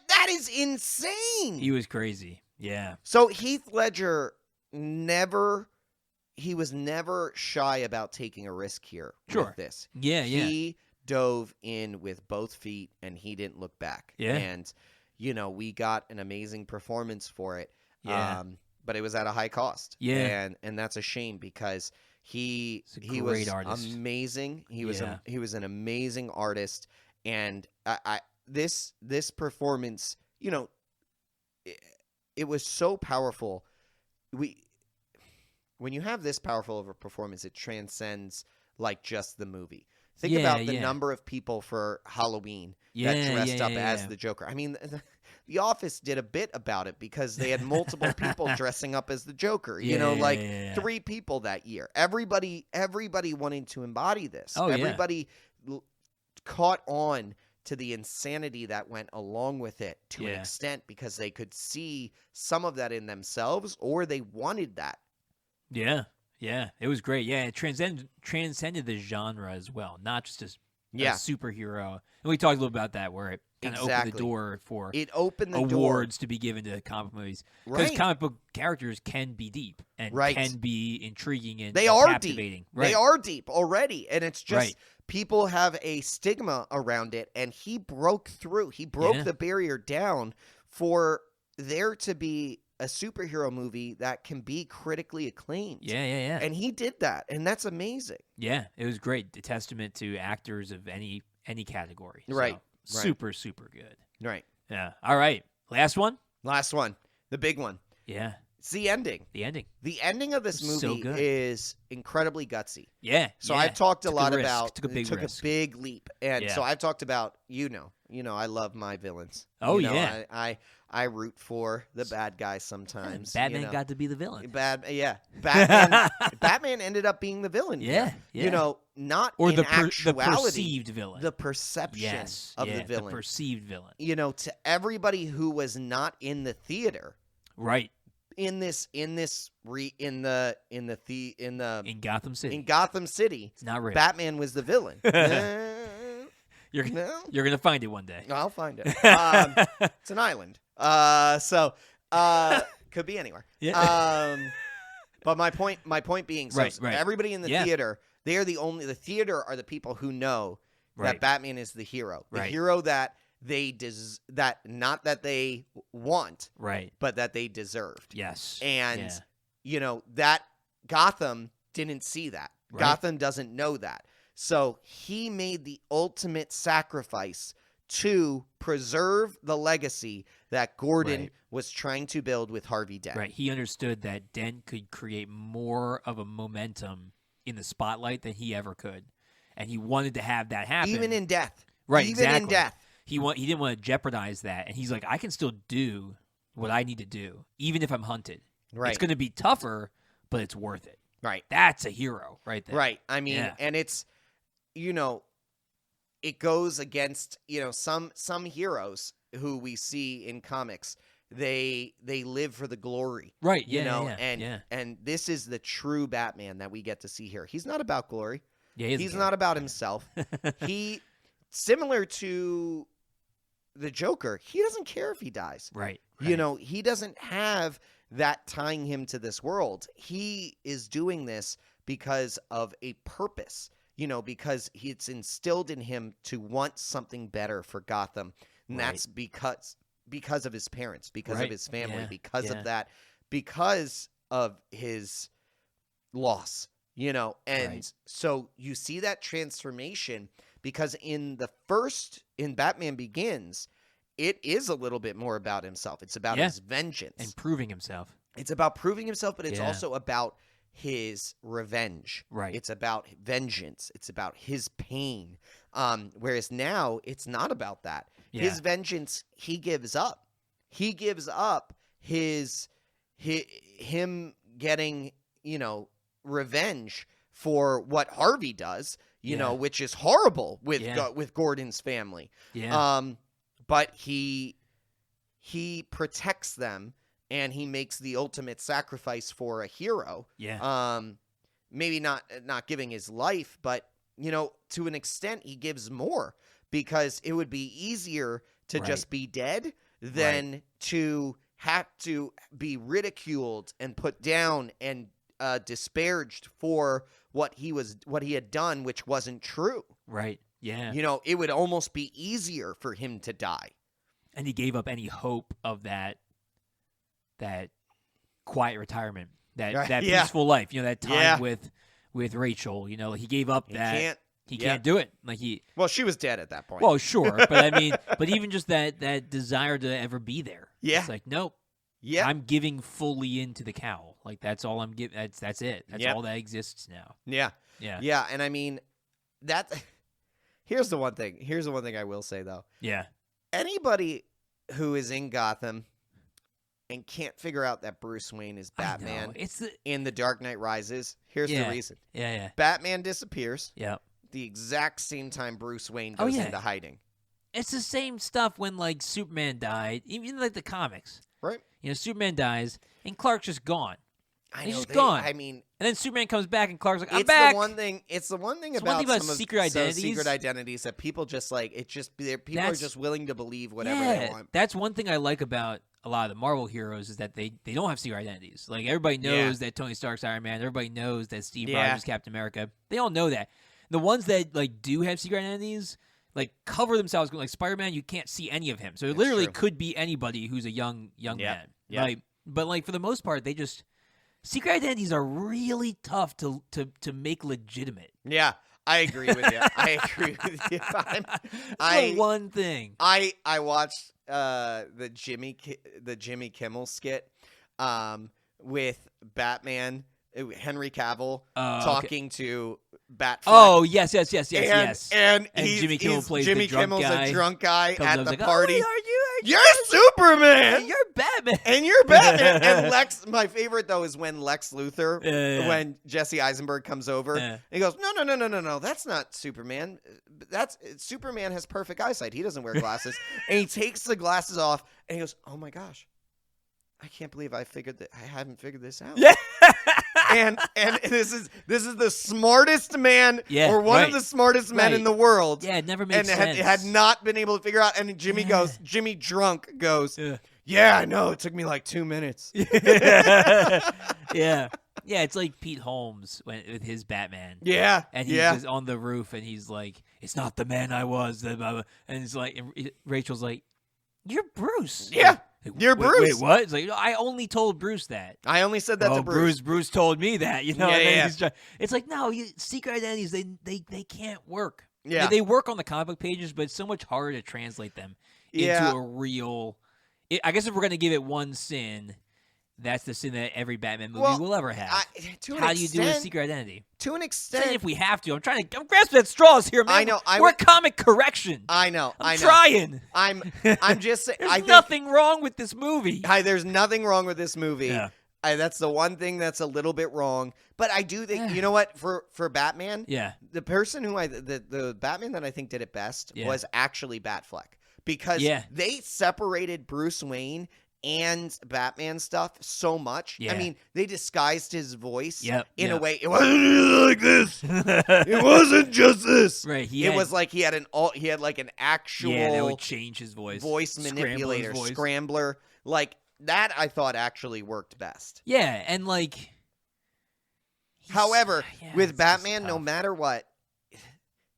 Speaker 2: that is insane.
Speaker 1: He was crazy. Yeah.
Speaker 2: So Heath Ledger he was never shy about taking a risk here with this.
Speaker 1: Yeah.
Speaker 2: He dove in with both feet and he didn't look back.
Speaker 1: Yeah.
Speaker 2: And we got an amazing performance for it.
Speaker 1: Yeah.
Speaker 2: But it was at a high cost.
Speaker 1: Yeah.
Speaker 2: And that's a shame because he
Speaker 1: was
Speaker 2: artist. Amazing. He was an amazing artist, and this performance, it was so powerful. When you have this powerful of a performance, it transcends like just the movie. Think about the number of people for Halloween that dressed up as the Joker. I mean, The Office did a bit about it because they had multiple people dressing up as the Joker. 3 people that year. Everybody wanted to embody this. Everybody caught on to the insanity that went along with it to an extent because they could see some of that in themselves, or they wanted that.
Speaker 1: Yeah. It was great. Yeah, it transcended the genre as well, not just as a superhero. And we talked a little about that, where it kind of opened the door for awards to be given to comic movies. Because comic book characters can be deep and can be intriguing and captivating.
Speaker 2: Right. They are deep already, and it's just people have a stigma around it, and he broke through. He broke the barrier down for there to be a superhero movie that can be critically acclaimed.
Speaker 1: Yeah.
Speaker 2: And he did that, and that's amazing.
Speaker 1: Yeah, it was great. A testament to actors of any category.
Speaker 2: Right.
Speaker 1: So, super, super good.
Speaker 2: Right.
Speaker 1: Yeah. All right. Last one?
Speaker 2: Last one. The big one.
Speaker 1: Yeah.
Speaker 2: It's the ending.
Speaker 1: The
Speaker 2: ending of this movie is incredibly gutsy.
Speaker 1: Yeah.
Speaker 2: So I've talked a lot about
Speaker 1: took a
Speaker 2: big leap. And so I've talked about, I love my villains.
Speaker 1: Oh,
Speaker 2: I root for the bad guy sometimes.
Speaker 1: Batman got to be the villain.
Speaker 2: Batman ended up being the villain.
Speaker 1: Yeah.
Speaker 2: Not
Speaker 1: or
Speaker 2: in
Speaker 1: the
Speaker 2: actuality,
Speaker 1: perceived villain.
Speaker 2: The perception of the villain.
Speaker 1: The perceived villain.
Speaker 2: To everybody who was not in the theater.
Speaker 1: Right.
Speaker 2: In Gotham City.
Speaker 1: It's not real.
Speaker 2: Batman was the villain.
Speaker 1: You're gonna find it one day.
Speaker 2: I'll find it. It's an island. Could be anywhere.
Speaker 1: Yeah.
Speaker 2: But my point being, so
Speaker 1: right.
Speaker 2: everybody in the theater, the theater are the people who know that Batman is the hero. The hero that not that they want, but that they deserved.
Speaker 1: Yes.
Speaker 2: And that Gotham didn't see that. Gotham doesn't know that. So he made the ultimate sacrifice to preserve the legacy that Gordon was trying to build with Harvey Dent.
Speaker 1: Right. He understood that Dent could create more of a momentum in the spotlight than he ever could. And he wanted to have that happen.
Speaker 2: Even in death.
Speaker 1: Right,
Speaker 2: Even in death.
Speaker 1: He didn't want to jeopardize that. And he's like, I can still do what I need to do, even if I'm hunted. Right. It's going to be tougher, but it's worth it.
Speaker 2: Right.
Speaker 1: That's a hero right there.
Speaker 2: Right. I mean, and it's, it goes against, some heroes who we see in comics. They live for the glory.
Speaker 1: Right.
Speaker 2: And this is the true Batman that we get to see here. He's not about glory.
Speaker 1: Yeah,
Speaker 2: he's not about himself. Similar to the Joker, he doesn't care if he dies.
Speaker 1: Right.
Speaker 2: He doesn't have that tying him to this world. He is doing this because of a purpose, because it's instilled in him to want something better for Gotham. And that's because of his parents, because of his family, because of that, because of his loss, and so you see that transformation, because in Batman Begins, it is a little bit more about himself. It's about his vengeance.
Speaker 1: And proving himself.
Speaker 2: It's about proving himself, but it's also about his revenge.
Speaker 1: Right.
Speaker 2: It's about vengeance. It's about his pain. Whereas now, it's not about that. Yeah. His vengeance, he gives up. He gives up him getting, revenge for what Harvey does, which is horrible with Gordon's family.
Speaker 1: Yeah.
Speaker 2: But he protects them, and he makes the ultimate sacrifice for a hero.
Speaker 1: Yeah.
Speaker 2: Maybe not giving his life, but to an extent he gives more, because it would be easier to just be dead than to have to be ridiculed and put down and disparaged for what he had done, which wasn't true.
Speaker 1: Right. Yeah.
Speaker 2: It would almost be easier for him to die.
Speaker 1: And he gave up any hope of that quiet retirement, that peaceful life, that time with Rachel, he gave up that. He can't do it.
Speaker 2: Well, she was dead at that point.
Speaker 1: Well, sure, but but even just that desire to ever be there.
Speaker 2: Yeah.
Speaker 1: It's like, nope. Yeah. I'm giving fully into the cowl. That's all I'm giving. That's it. That's all that exists now.
Speaker 2: Yeah.
Speaker 1: Yeah.
Speaker 2: Yeah. And here's the one thing. I will say, though.
Speaker 1: Yeah.
Speaker 2: Anybody who is in Gotham and can't figure out that Bruce Wayne is Batman in The Dark Knight Rises, here's the reason.
Speaker 1: Yeah.
Speaker 2: Batman disappears.
Speaker 1: Yeah.
Speaker 2: The exact same time Bruce Wayne goes into hiding.
Speaker 1: It's the same stuff when Superman died, even the comics.
Speaker 2: Right.
Speaker 1: Superman dies and Clark's just gone. He's just
Speaker 2: gone.
Speaker 1: And then Superman comes back and Clark's like, I'm
Speaker 2: it's
Speaker 1: back.
Speaker 2: It's the one thing about
Speaker 1: secret
Speaker 2: identities that people just people are just willing to believe whatever they want.
Speaker 1: That's one thing I like about a lot of the Marvel heroes, is that they don't have secret identities. Everybody knows that Tony Stark's Iron Man. Everybody knows that Steve Rogers is Captain America. They all know that. The ones that do have secret identities cover themselves. Spider-Man, you can't see any of him, so it literally could be anybody who's a young man. Yeah. But for the most part, they just secret identities are really tough to make legitimate.
Speaker 2: Yeah, I agree with you.
Speaker 1: One thing
Speaker 2: I watched the Jimmy Kimmel skit with Batman, Henry Cavill talking to Batfleck.
Speaker 1: Oh, yes.
Speaker 2: And
Speaker 1: Jimmy Kimmel plays
Speaker 2: Jimmy
Speaker 1: the drunk
Speaker 2: Kimmel's
Speaker 1: guy.
Speaker 2: a drunk guy at the
Speaker 1: Oh,
Speaker 2: party.
Speaker 1: are you?
Speaker 2: You're Superman.
Speaker 1: And you're Batman.
Speaker 2: And you're Batman. And Lex, my favorite though is when Lex Luthor, when Jesse Eisenberg comes over, and he goes, no, that's not Superman. Superman has perfect eyesight. He doesn't wear glasses. And he takes the glasses off, and he goes, oh my gosh, I can't believe I haven't figured this out.
Speaker 1: Yeah.
Speaker 2: and this is the smartest man or one of the smartest men in the world.
Speaker 1: Yeah, it never made sense.
Speaker 2: And had not been able to figure out. And Jimmy drunk goes, yeah, I know. It took me like 2 minutes.
Speaker 1: Yeah. Yeah, it's like Pete Holmes with his Batman.
Speaker 2: Yeah.
Speaker 1: And he's just on the roof and he's like, it's not the man I was. And it's like, Rachel's like, you're Bruce.
Speaker 2: Yeah. You're Bruce.
Speaker 1: Wait, what? It's like, I only told Bruce that.
Speaker 2: I only said that to Bruce.
Speaker 1: Bruce told me that. You know?
Speaker 2: Yeah,
Speaker 1: it's like, no, secret identities, they can't work.
Speaker 2: Yeah.
Speaker 1: They work on the comic book pages, but it's so much harder to translate them into a real... I guess if we're going to give it one sin, that's the sin that every Batman movie will ever have. How do you do a secret identity?
Speaker 2: To an extent.
Speaker 1: If we have to. I'm grasping at straws here, man.
Speaker 2: I know.
Speaker 1: We're comic correction.
Speaker 2: I know.
Speaker 1: I'm trying.
Speaker 2: I'm just saying.
Speaker 1: There's nothing wrong with this movie.
Speaker 2: There's nothing wrong with this movie.
Speaker 1: Yeah.
Speaker 2: That's the one thing that's a little bit wrong. But I do think, you know what, for Batman, the person who the Batman that I think did it best was actually Batfleck. Because they separated Bruce Wayne and Batman stuff so much. I mean, they disguised his voice in a way. It wasn't like this. It wasn't just this.
Speaker 1: Right.
Speaker 2: It was like he had like an actual
Speaker 1: they would change his voice
Speaker 2: manipulator, scrambler. Like that I thought actually worked best.
Speaker 1: Yeah, and like
Speaker 2: however, with Batman, no matter what,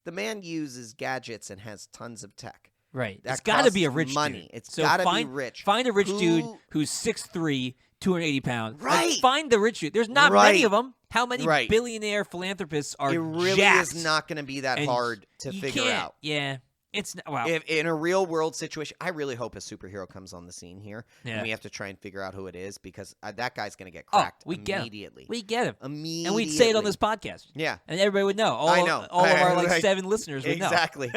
Speaker 2: the man uses gadgets and has tons of tech.
Speaker 1: Right. It's got to be a rich
Speaker 2: money.
Speaker 1: dude.
Speaker 2: It's got to be rich.
Speaker 1: Find a rich dude who's 6'3", 280 pounds.
Speaker 2: Right.
Speaker 1: Like, find the rich dude. There's not many of them. How many billionaire philanthropists are
Speaker 2: It really
Speaker 1: jacked?
Speaker 2: is not going to be that hard to figure out.
Speaker 1: Yeah. It's not, wow.
Speaker 2: If in a real world situation, I really hope a superhero comes on the scene here, and we have to try and figure out who it is because that guy's going to get cracked immediately.
Speaker 1: We get him.
Speaker 2: Immediately.
Speaker 1: And we'd say it on this podcast.
Speaker 2: Yeah.
Speaker 1: And everybody would know. All of our like 7 listeners would know.
Speaker 2: Exactly.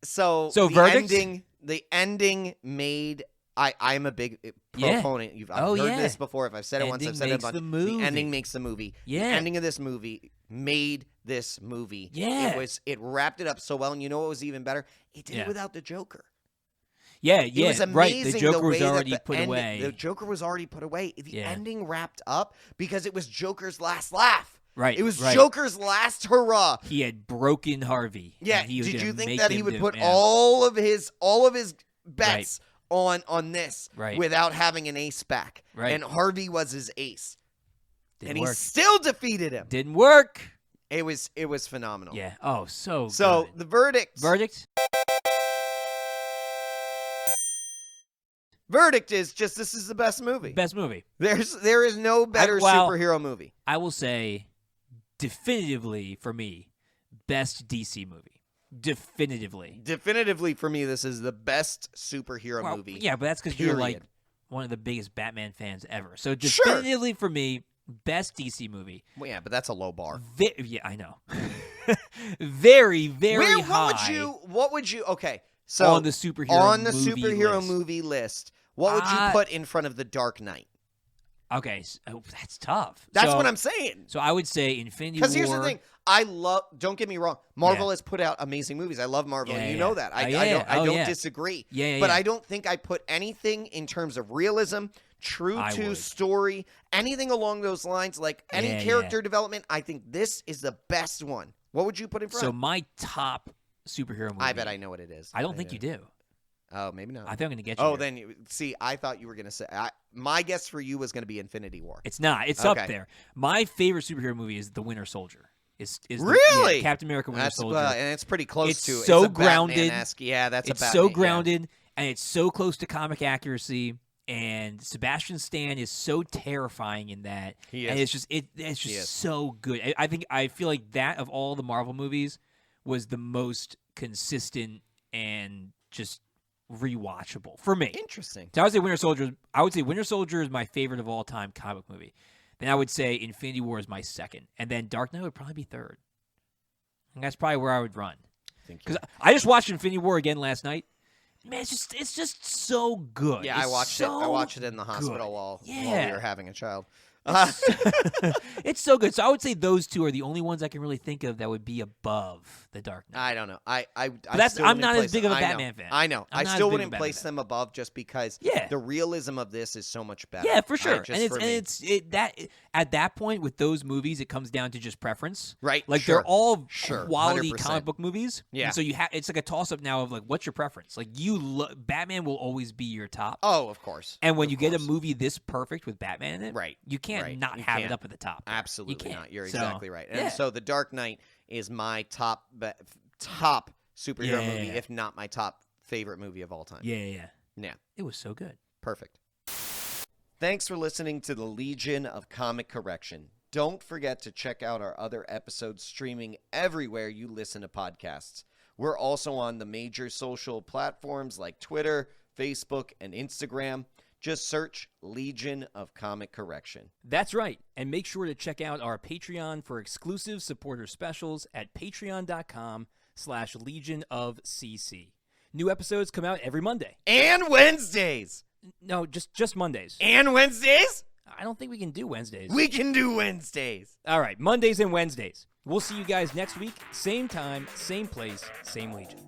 Speaker 2: So the ending made. I'm a big proponent. I've heard this before. If I've said it once, I've said it a bunch. The ending makes the movie.
Speaker 1: Yeah.
Speaker 2: The ending of this movie made this movie.
Speaker 1: Yeah.
Speaker 2: It wrapped it up so well, and you know what was even better? It did it without the Joker.
Speaker 1: Yeah,
Speaker 2: It was amazing
Speaker 1: right. The Joker was
Speaker 2: way
Speaker 1: already put away.
Speaker 2: The Joker was already put away. The ending wrapped up because it was Joker's last laugh.
Speaker 1: Right.
Speaker 2: It was Joker's last hurrah.
Speaker 1: He had broken Harvey.
Speaker 2: Yeah. Did you think that he would put all of his bets on this without having an ace back?
Speaker 1: Right.
Speaker 2: And Harvey was his ace.
Speaker 1: Didn't
Speaker 2: work.
Speaker 1: He
Speaker 2: still defeated him.
Speaker 1: Didn't work.
Speaker 2: It was phenomenal.
Speaker 1: Yeah. Oh, so
Speaker 2: good. The verdict. Verdict is just this is the best movie.
Speaker 1: Best movie.
Speaker 2: There is no better superhero movie.
Speaker 1: I will say definitively for me, best DC movie. Definitively
Speaker 2: for me, this is the best superhero movie.
Speaker 1: Yeah, but that's because you're like one of the biggest Batman fans ever. So definitively for me, best DC movie.
Speaker 2: Well, yeah, but that's a low bar.
Speaker 1: Yeah, I know. Very, very high.
Speaker 2: What would you? Okay, so
Speaker 1: on the superhero
Speaker 2: movie list, what would you put in front of The Dark Knight?
Speaker 1: Okay, that's tough.
Speaker 2: That's what I'm saying.
Speaker 1: So I would say Infinity War.
Speaker 2: Because here's the thing. Don't get me wrong. Marvel has put out amazing movies. I love Marvel. You know that. I don't disagree. But I don't think I put anything in terms of realism, true to story, anything along those lines, like any character development. I think this is the best one. What would you put in front?
Speaker 1: So my top superhero movie.
Speaker 2: I bet I know what it is.
Speaker 1: I don't think you do.
Speaker 2: Oh, maybe not.
Speaker 1: I think I'm going to get you.
Speaker 2: Oh,
Speaker 1: here.
Speaker 2: then see, I thought you were going to say my guess for you was going to be Infinity War.
Speaker 1: It's not. It's up there. My favorite superhero movie is The Winter Soldier. Is
Speaker 2: really
Speaker 1: Captain America Winter Soldier,
Speaker 2: and it's pretty close to.
Speaker 1: It's so grounded.
Speaker 2: Batman-esque. Yeah, that's
Speaker 1: it's so grounded, and it's so close to comic accuracy. And Sebastian Stan is so terrifying in that.
Speaker 2: He is.
Speaker 1: And it's just so good. I feel like that of all the Marvel movies was the most consistent and just rewatchable for me.
Speaker 2: Interesting.
Speaker 1: So I would say Winter Soldier is my favorite of all time comic movie. Then I would say Infinity War is my second, and then Dark Knight would probably be third. And that's probably where I would run. Because I just watched Infinity War again last night. Man, it's just so good.
Speaker 2: Yeah, I watched it. I watched it in the hospital while we were having a child.
Speaker 1: It's so good. So I would say those two are the only ones I can really think of that would be above The Dark Knight.
Speaker 2: I don't know.
Speaker 1: I'm not as big of a Batman fan.
Speaker 2: I know. I still wouldn't place them above just because the realism of this is so much better.
Speaker 1: Yeah, for sure. At that point with those movies, it comes down to just preference.
Speaker 2: Right.
Speaker 1: Like they're all quality
Speaker 2: 100%.
Speaker 1: comic book movies.
Speaker 2: Yeah.
Speaker 1: And so it's like a toss up now of like, what's your preference? Like Batman will always be your top.
Speaker 2: Oh, of course.
Speaker 1: And when you get a movie this perfect with Batman in it,
Speaker 2: right,
Speaker 1: you can't not have it up at the top.
Speaker 2: Absolutely
Speaker 1: you
Speaker 2: not. You're exactly right. And so The Dark Knight is my top superhero movie, if not my top favorite movie of all time.
Speaker 1: Yeah.
Speaker 2: It
Speaker 1: was so good.
Speaker 2: Perfect. Thanks for listening to the Legion of Comic Correction. Don't forget to check out our other episodes streaming everywhere you listen to podcasts. We're also on the major social platforms like Twitter, Facebook, and Instagram. Just search Legion of Comic Correction.
Speaker 3: That's right. And make sure to check out our Patreon for exclusive supporter specials at patreon.com/Legion of CC. New episodes come out every Monday.
Speaker 2: And Wednesdays.
Speaker 3: No, just Mondays.
Speaker 2: And Wednesdays?
Speaker 3: I don't think we can do Wednesdays.
Speaker 2: We can do Wednesdays.
Speaker 3: All right, Mondays and Wednesdays. We'll see you guys next week. Same time, same place, same Legion.